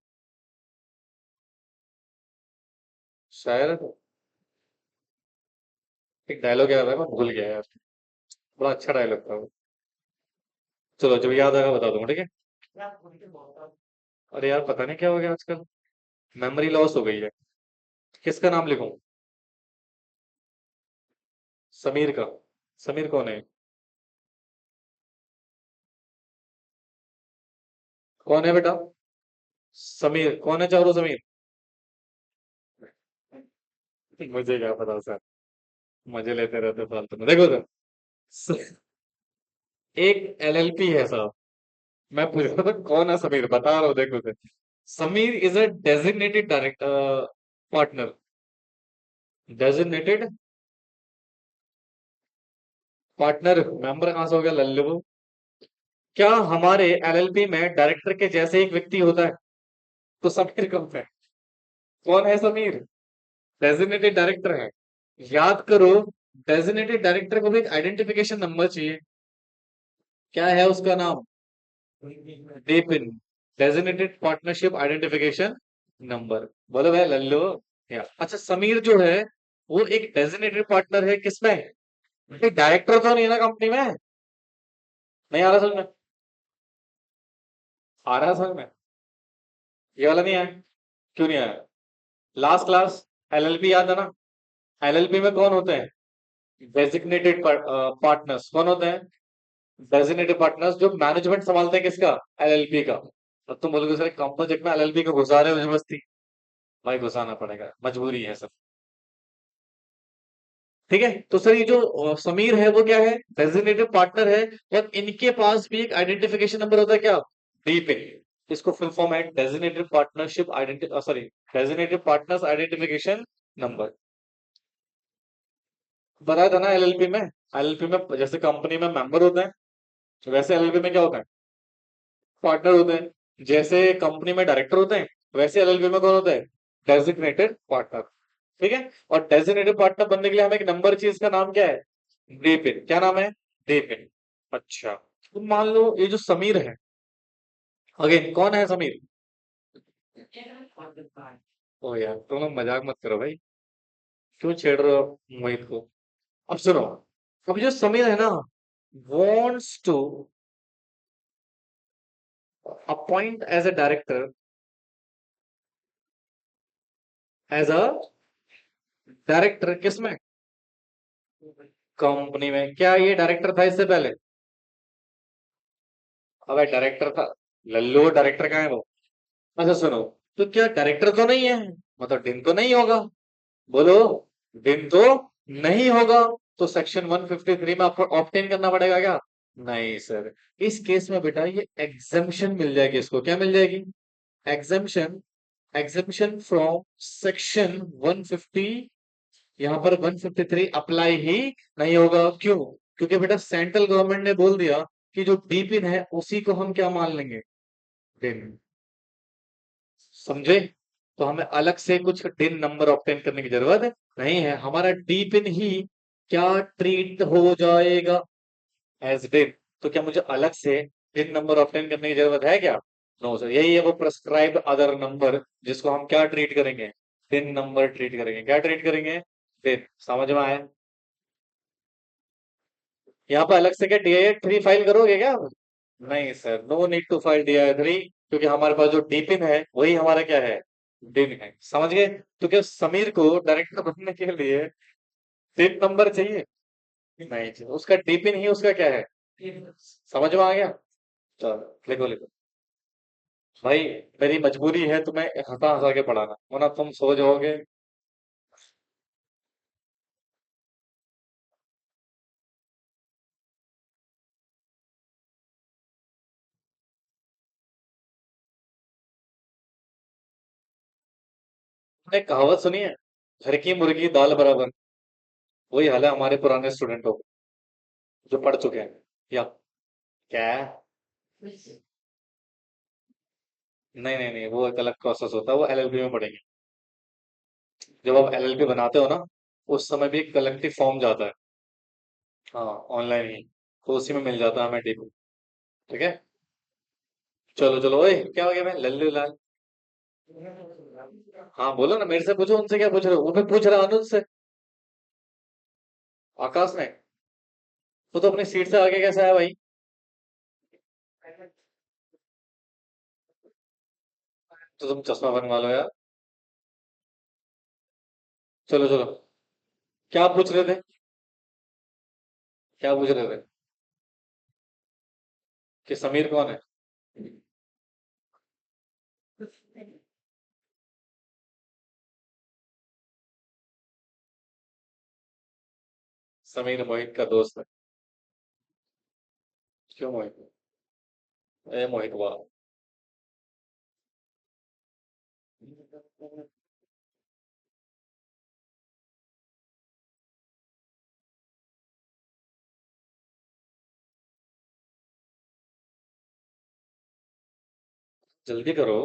शायर। एक डायलॉग याद है, मैं भूल गया यार, बड़ा अच्छा डायलॉग था वो। चलो जब याद आएगा बता दूंगा, ठीक है। अरे यार पता नहीं क्या हो गया आजकल, मेमोरी लॉस हो गई है। किसका नाम लिखूं? समीर का। समीर कौन है? कौन है बेटा? समीर कौन है? चारों समीर? मुझे क्या पता सर, मजे लेते रहते फालतू में। देखो सर, एक एलएलपी है साहब। मैं पूछ रहा था कौन है समीर, बता रहा हूँ। देखो sir, Sameer is a designated director partner. Designated partner member कहाँ से हो गया लल्लू? क्या हमारे एलएलपी में डायरेक्टर के जैसे एक व्यक्ति होता है? तो समीर कौन है? कौन है समीर? डेजिग्नेटेड डायरेक्टर है। याद करो, डेजिग्नेटेड डायरेक्टर को भी एक आइडेंटिफिकेशन नंबर चाहिए। क्या है उसका नाम? डेपिन, डेजिग्नेटेड पार्टनरशिप आइडेंटिफिकेशन नंबर। बोलो भाई लल्लू। या अच्छा, समीर जो है वो एक डेजिग्नेटेड पार्टनर है किसमें? डायरेक्टर तो नहीं है ना कंपनी में? नहीं आ रहा समझ में? आ रहा है समझ में? ये वाला नहीं आया? क्यों नहीं आया? लास्ट क्लास एलएलपी याद है ना? एलएलपी में कौन होते हैं? डेजिग्नेटेड पार्टनर्स कौन होते हैं? डेजिग्नेटेड पार्टनर्स जो मैनेजमेंट संभालते हैं किसका? एलएलपी का। अब तुम बोलोगे सर कम प्रोजेक्ट में एलएलपी को घुसा रहे हो जबरदस्ती। भाई घुसाना पड़ेगा, मजबूरी है सब। ठीक है, तो सर ये जो समीर है वो क्या है? डेजिग्नेटेड पार्टनर है। और इनके पास भी एक आइडेंटिफिकेशन नंबर होता है, क्या? डीपिन। इसको फुल फॉर्म है designated partnership identity sorry, designated partners identification number. बताया था ना एलएलपी में। एलएलपी में जैसे कंपनी में मेंबर होते हैं, वैसे एलएलपी में क्या होता है? पार्टनर होते हैं। जैसे कंपनी में डायरेक्टर होते हैं, वैसे एलएलपी में कौन होता है? Designated partner. ठीक है। और डेजिग्नेटेड पार्टनर बनने के लिए हमें एक नंबर चाहिए, इसका नाम क्या है? डेपिन। क्या नाम है? डेपिन। अच्छा, तो मान लो ये जो समीर है, अगेन कौन है समीर? ओ यार तुम लोग मजाक मत करो भाई, क्यों छेड़ रहे हो मोहित को? अब सुनो, अब जो समीर है ना, wants to appoint as a director, as a director किसमें? कंपनी में। क्या ये डायरेक्टर था इससे पहले? अबे डायरेक्टर था। लल्लू डायरेक्टर कहाँ है वो? अच्छा सुनो, तो क्या डायरेक्टर तो नहीं है, मतलब दिन तो नहीं होगा? बोलो, दिन तो नहीं होगा। तो सेक्शन 153 में आपको ऑप्टेन करना पड़ेगा क्या? नहीं सर, इस केस में बेटा ये एग्जेम्पशन मिल जाएगी। इसको क्या मिल जाएगी? एग्जेम्पशन। Exemption from section 150। यहाँ पर 153 अप्लाई ही नहीं होगा। क्यों? क्योंकि बेटा सेंट्रल गवर्नमेंट ने बोल दिया कि जो डीपिन है उसी को हम क्या मान लेंगे? दिन। समझे? तो हमें अलग से कुछ डिन नंबर ऑब्टेन करने की जरूरत नहीं है, हमारा डी पिन ही क्या ट्रीट हो जाएगा? एज डिन। तो क्या मुझे अलग से डिन नंबर ऑब्टेन करने की जरूरत है क्या? नो सर, यही है वो प्रेस्क्राइब्ड अदर नंबर, जिसको हम क्या ट्रीट करेंगे? डिन नंबर ट्रीट करेंगे। क्या ट्रीट करेंगे? डिन। समझ में आया? यहाँ पे अलग से क्या DI3 फाइल करोगे क्या? नहीं sir, no need to file DI3, क्योंकि हमारे पास जो डीपिन है वही हमारा क्या है? डिन है। समझ गए? तो क्या समीर को डायरेक्टर बनने के लिए डिन नंबर चाहिए? नहीं चाहिए, उसका डीपिन ही उसका क्या है? समझ में आ गया? चलो लिखो लिखो। भाई मेरी मजबूरी है तुम्हें हंसा हंसा के पढ़ाना, वरना तुम सो जाओगे। तुमने कहावत सुनी है, घर की मुर्गी दाल बराबर? वही हाल है हमारे पुराने स्टूडेंटों को, जो पढ़ चुके हैं। या क्या? नहीं नहीं नहीं, वो एक अलग प्रोसेस होता है, वो एलएलबी में पढ़ेंगे। जब आप एलएलबी बनाते हो ना, उस समय भी एक कलेक्टिव फॉर्म जाता है। हाँ, ऑनलाइन ही। तो उसी में मिल जाता है हमें टिप। ठीक है। चलो चलो, ओए क्या हो गया? मैं लल्लू लाल। हाँ बोलो ना, मेरे से पूछो, उनसे क्या पूछ रहे हो? वो भी पूछ रहा है अनुज से। आकाश ने? वो तो अपनी सीट से आगे कैसे आया भाई? तो तुम चश्मा बनवा लो यार। चलो चलो, क्या पूछ रहे थे? क्या पूछ रहे थे? कि समीर कौन है? समीर मोहित का दोस्त है। क्यों मोहित? ए मोहित वाह। जल्दी करो।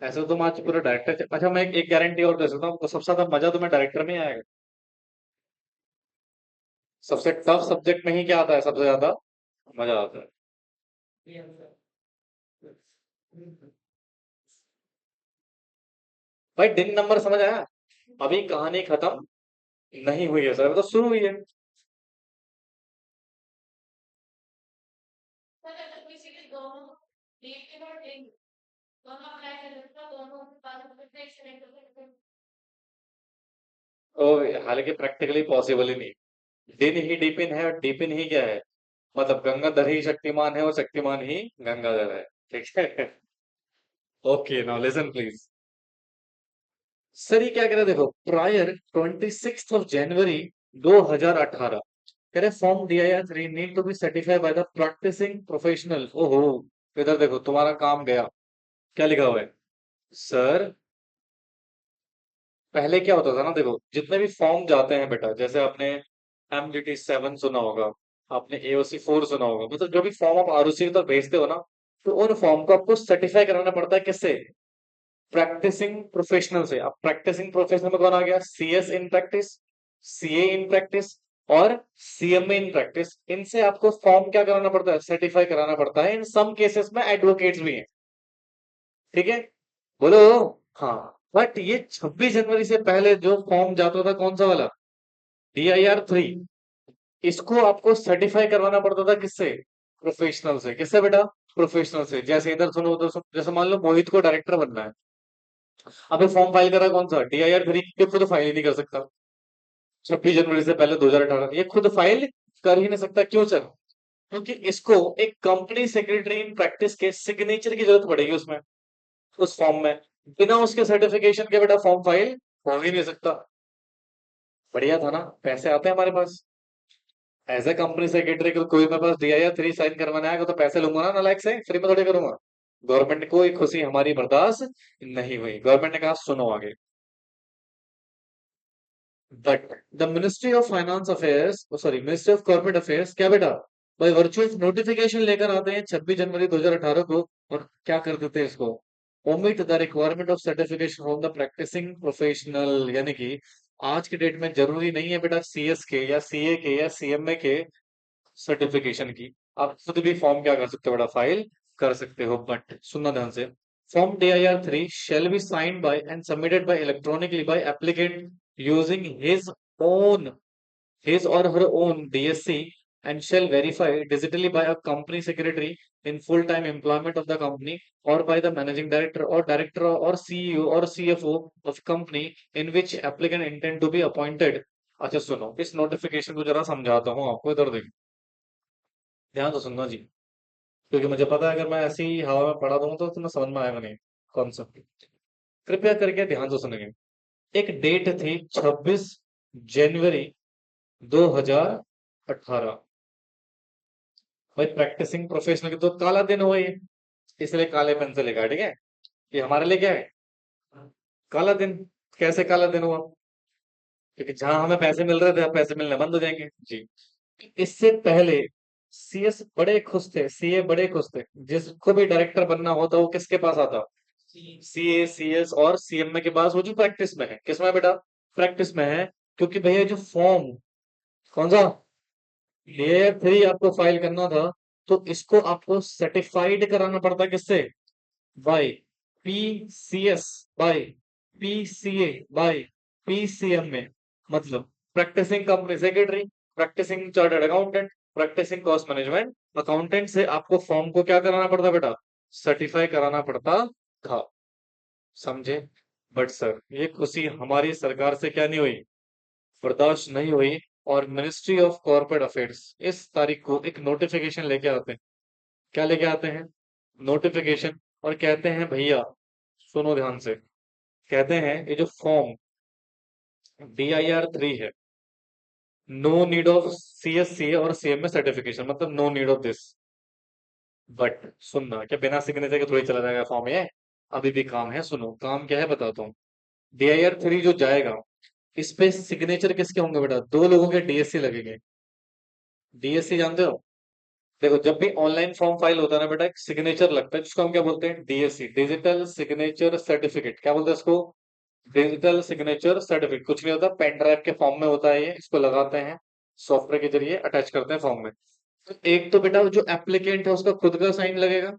ऐसे तो तुम आज पूरा डायरेक्टर, अच्छा मैं एक गारंटी और दे सकता हूँ, तो सबसे ज्यादा मजा तुम्हें डायरेक्टर में ही आएगा। सबसे टफ सब्जेक्ट में ही क्या आता है सबसे ज्यादा? मजा आता है। भाई दिन नंबर समझ आया? अभी कहानी खत्म नहीं हुई है सर, अभी तो शुरू हुई है। और हालांकि प्रैक्टिकली पॉसिबल ही नहीं। दिन ही डीप इन है, और डीप इन ही क्या है? मतलब गंगाधर ही शक्तिमान है और शक्तिमान ही गंगाधर है। ठीक है। Okay now listen please. Sir ये क्या कह रहे, देखो प्रायर 26 जनवरी 2018 कह रहे फॉर्म दिया या three need to be certified by the practicing professional. ओहो, इधर देखो तुम्हारा काम गया। क्या लिखा हुआ है? सर पहले क्या होता था ना, देखो जितने भी फॉर्म जाते हैं बेटा, जैसे आपने MDT 7 सुना होगा, आपने AOC 4 सुना होगा, मतलब जो भी फॉर्म आप ROC तक भेजते हो ना, तो उन फॉर्म को आपको सर्टिफाई कराना पड़ता है किससे? प्रैक्टिसिंग प्रोफेशनल से। अब प्रैक्टिसिंग प्रोफेशनल में कौन आ गया? CS in practice, CA in practice और CMA इन प्रैक्टिस। इनसे आपको फॉर्म क्या कराना पड़ता है? सर्टिफाई कराना पड़ता है। इन सम केसेस में एडवोकेट्स भी हैं। ठीक है, बोलो। हाँ, बट ये 26 जनवरी से पहले जो फॉर्म जाता था कौन सा वाला? DIR 3, इसको आपको सर्टिफाई करवाना पड़ता था किससे? प्रोफेशनल से। किससे बेटा? प्रोफेशनल से। जैसे इधर सुनो उधर सुनो, जैसे मान लो मोहित को डायरेक्टर बनना है। अबे फॉर्म फाइल करा कौन सा? DIR 3। ये खुद फाइल ही नहीं कर सकता 26 जनवरी से पहले 2018, ये खुद फाइल कर ही नहीं सकता। क्यों सर? क्योंकि इसको एक कंपनी सेक्रेटरी इन प्रैक्टिस के सिग्नेचर की जरूरत पड़ेगी उसमें, उस फॉर्म में। बिना उसके सर्टिफिकेशन के बेटा फॉर्म फाइल हो ही नहीं सकता। बढ़िया था ना, पैसे आते हैं हमारे पास। एज ए कंपनी सेक्रेटरी को कोई मेरे पास DIR 3 साइन करवाने आएगा तो पैसे लूंगा ना, नालायक से फ्री में थोड़ी करूंगा। गवर्नमेंट को एक खुशी हमारी बर्दाश्त नहीं हुई, गवर्नमेंट ने कहा सुनो आगे। But the ministry of finance affairs, sorry ministry of corporate affairs, क्या बेटा बाय वर्चू ऑफ नोटिफिकेशन लेकर आते हैं 26 जनवरी 2018 को। और क्या कर देते हैं इसको? Omit the requirement of certification from the practicing professional, यानी कि आज की डेट में जरूरी नहीं है बेटा CS के या CA के या CMA के सर्टिफिकेशन की। आप खुद भी फॉर्म क्या कर सकते हो बेटा? फाइल कर सकते हो। बट सुनना ध्यान से, form DIR 3 shall be signed by and submitted by electronically by applicant using own his or her own DSC, and shall verify digitally by a company secretary in full-time employment of the company, or by the managing director or CEO or CFO of company in which applicant intend to be appointed। अच्छा सुनो, इस नोटिफिकेशन को जरा समझाता हूँ आपको, इधर देखो, ध्यान तो सुनना जी। क्योंकि मुझे पता है अगर मैं ऐसी ही हवा में पढ़ा दूंगा तो तुम्हें समझ में आएगा नहीं कॉन्सेप्ट। कृपया करके ध्यान से सुनेंगे। एक डेट थी 26 जनवरी 2018। भाई प्रैक्टिसिंग प्रोफेशनल के तो काला दिन हुआ ये, इसलिए काले पेन से लिखा है। ठीक है, ये हमारे लिए क्या है? काला दिन। कैसे काला दिन हुआ? क्योंकि जहां हमें पैसे मिल रहे थे अब पैसे मिलने बंद हो जाएंगे जी। इससे पहले CS बड़े खुश थे, CA बड़े खुश थे। जिसको भी डायरेक्टर बनना होता वो किसके पास आता? CA CS और CMA के पास। वो जो प्रैक्टिस में है, किसमें बेटा? प्रैक्टिस में है। क्योंकि भैया जो फॉर्म कौन सा DIR 3 आपको फाइल करना था, तो इसको आपको सर्टिफाइड कराना पड़ता किससे? By PCS, by PCA, by PCMA। मतलब practicing company secretary, practicing chartered accountant, practicing cost management accountant से आपको फॉर्म को क्या कराना पड़ता बेटा? सर्टिफाई कराना पड़ता था। समझे? बट सर ये खुशी हमारी सरकार से क्या नहीं हुई, बर्दाश्त नहीं हुई। और मिनिस्ट्री ऑफ कॉर्पोरेट अफेयर्स इस तारीख को एक नोटिफिकेशन लेके आते हैं। क्या लेके आते हैं? नोटिफिकेशन। और कहते हैं भैया, सुनो ध्यान से, कहते हैं ये जो फॉर्म DIR 3 है, नो नीड ऑफ CSCA और CMA सर्टिफिकेशन, मतलब no need of this. But सुनना, क्या बिना सिग्नेचर के थोड़ी चला जाएगा फॉर्म ये? अभी भी काम है, सुनो काम क्या है बताता हूँ। DIR 3 जो जाएगा, इस पे सिग्नेचर किसके होंगे बेटा? दो लोगों के DSC लगेंगे। DSC जानते हो? देखो, जब भी ऑनलाइन फॉर्म फाइल होता है ना बेटा, एक सिग्नेचर लगता है जिसको हम क्या बोलते हैं? DSC, digital signature certificate. क्या बोलते हैं इसको? Digital signature certificate. कुछ नहीं होता, पेन ड्राइव के फॉर्म में होता है ये, इसको लगाते हैं सॉफ्टवेयर के जरिए, अटैच करते हैं फॉर्म में। तो एक तो बेटा जो एप्लीकेंट है उसका खुद का साइन लगेगा।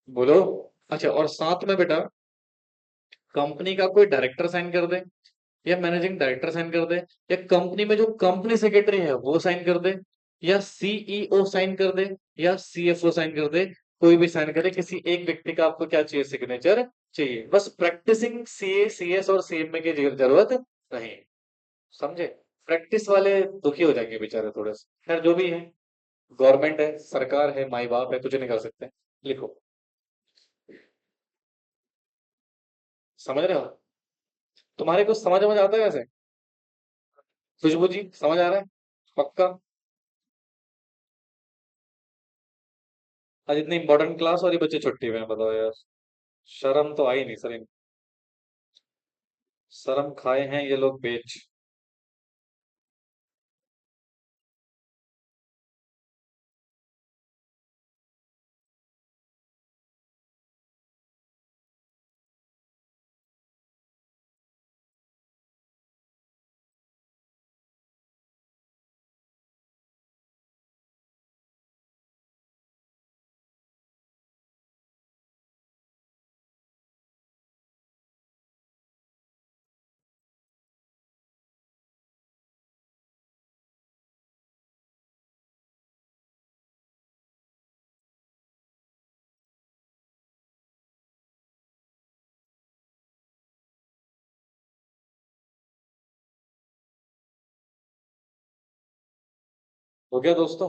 बोलो। अच्छा, और साथ में बेटा कंपनी का कोई डायरेक्टर साइन कर दे, या मैनेजिंग डायरेक्टर साइन कर दे, या कंपनी में जो कंपनी सेक्रेटरी है वो साइन कर दे, या CEO साइन कर दे, या CFO साइन कर दे। कोई भी साइन करे, किसी एक व्यक्ति का आपको क्या चाहिए? सिग्नेचर चाहिए। बस प्रैक्टिसिंग CA CS और CMA की जरूरत नहीं। समझे? प्रैक्टिस वाले दुखी हो जाएंगे बेचारे थोड़े से। खैर जो भी है, गवर्नमेंट है, सरकार है, माई बाप है, कुछ नहीं कर सकते। लिखो। समझ रहे हो? तुम्हारे कुछ समझ में आता है वैसे? खुशबू जी समझ आ रहा है? पक्का? आज इतनी इंपॉर्टेंट क्लास और ये बच्चे छुट्टी में हैं, बताओ यार। शर्म तो आई नहीं सर शर्म खाए हैं ये लोग बेच। हो गया दोस्तों?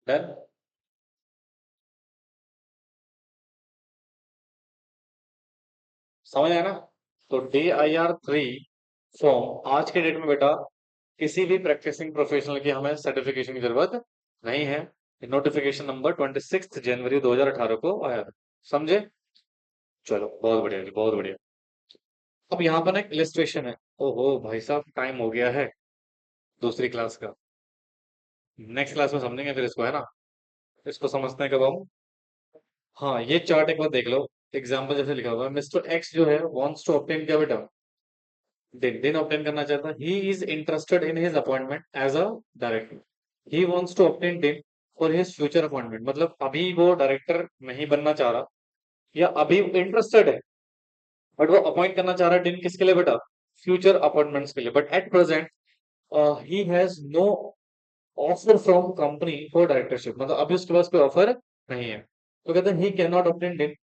डन। समझ आया ना? तो DIR 3 फॉर्म आज के डेट में बेटा किसी भी प्रैक्टिसिंग प्रोफेशनल की हमें सर्टिफिकेशन की जरूरत नहीं है। नोटिफिकेशन नंबर 26 जनवरी 2018 को आया था। समझे? चलो बहुत बढ़िया जी, बहुत बढ़िया। अब यहाँ पर ना एक इलिस्ट्रेशन है। ओहो भाई साहब, टाइम हो गया है दूसरी क्लास का। नेक्स्ट क्लास में समझेंगे फिर इसको, है ना? इसको समझते हैं कब हम। हाँ, ये चार्ट एक बार देख लो। एग्जाम्पल जैसे लिखा हुआ है, मिस्टर एक्स जो है वॉन्ट्स टू ऑब्टेन क्या बेटा? दिन दिन ऑब्टेन करना चाहता है। He is interested in his appointment as a director. He wants to obtain DIN for his future appointment, मतलब अभी वो डायरेक्टर नहीं बनना चाह रहा, या अभी इंटरेस्टेड है बट वो अपॉइंट करना चाह रहा है। दिन किसके लिए बेटा? फ्यूचर अपॉइंटमेंट्स के लिए। But at present he has no offer from company for directorship, मतलब अभी उसके पास कोई ऑफर नहीं है। तो कहते हैं ही कैन नॉट ऑब्टेन दिन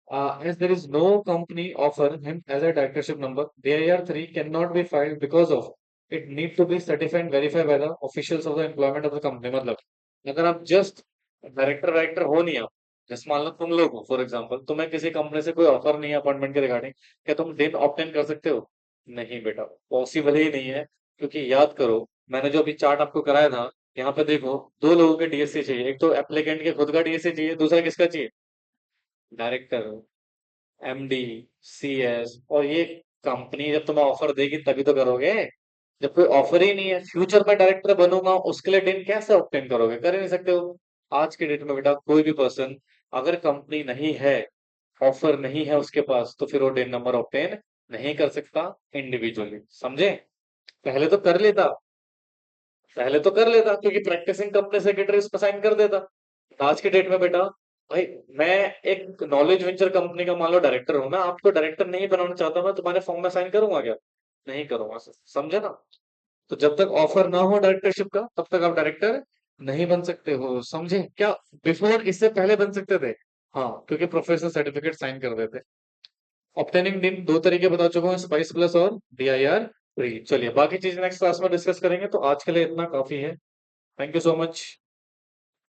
as there is no company offer him as a directorship number. DIR 3 cannot be filed because of it need to be certified and verified by the officials of the employment of the company। मतलब अगर आप जस्ट डायरेक्टर डायरेक्टर हो नहीं, आप जैसे मान लो तुम लोग हो फॉर एग्जांपल, तुम्हें किसी कंपनी से कोई ऑफर नहीं है अपॉइंटमेंट के रिगार्डिंग, क्या तुम दिन ऑप्टेन कर सकते हो? नहीं बेटा, पॉसिबल ही नहीं है। क्योंकि याद करो, मैंने जो अभी चार्ट आपको कराया था, यहाँ पे देखो, दो लोगों के DSC चाहिए। एक तो एप्लीकेंट के खुद का DSC चाहिए, दूसरा किसका चाहिए? Director, MD, CS। और ये कंपनी जब तुम्हें ऑफर देगी तभी तो करोगे। जब कोई ऑफर ही नहीं है, फ्यूचर में डायरेक्टर बनूंगा, उसके लिए डिन कैसे ऑब्टेन करोगे? कर ही नहीं सकते हो। आज के डेट में बेटा कोई भी पर्सन, अगर कंपनी नहीं है, ऑफर नहीं है उसके पास, तो फिर वो डिन नंबर ऑब्टेन नहीं कर सकता इंडिविजुअली, समझे? पहले तो कर लेता, पहले तो कर लेता, क्योंकि प्रैक्टिसिंग कंपनी सेक्रेटरी उस पर साइन कर देता। आज के डेट में बेटा, भाई, मैं एक नॉलेज वेंचर कंपनी का मान लो डायरेक्टर हूं, मैं आपको डायरेक्टर नहीं बनाना चाहता, मैं तुम्हारे फॉर्म में साइन करूंगा क्या? नहीं करूंगा सर, समझे ना? तो जब तक ऑफर ना हो डायरेक्टरशिप का, तब तक आप डायरेक्टर नहीं बन सकते हो, समझे क्या? बिफोर, इससे पहले बन सकते थे। हाँ, क्योंकि प्रोफेशनल सर्टिफिकेट साइन कर देते। ऑब्टेनिंग डिन दो तरीके बता चुका हूँ, स्पाइस प्लस और DIR फ्री। चलिए बाकी चीज नेक्स्ट क्लास में डिस्कस करेंगे, तो आज के लिए इतना काफी है। Thank you so much.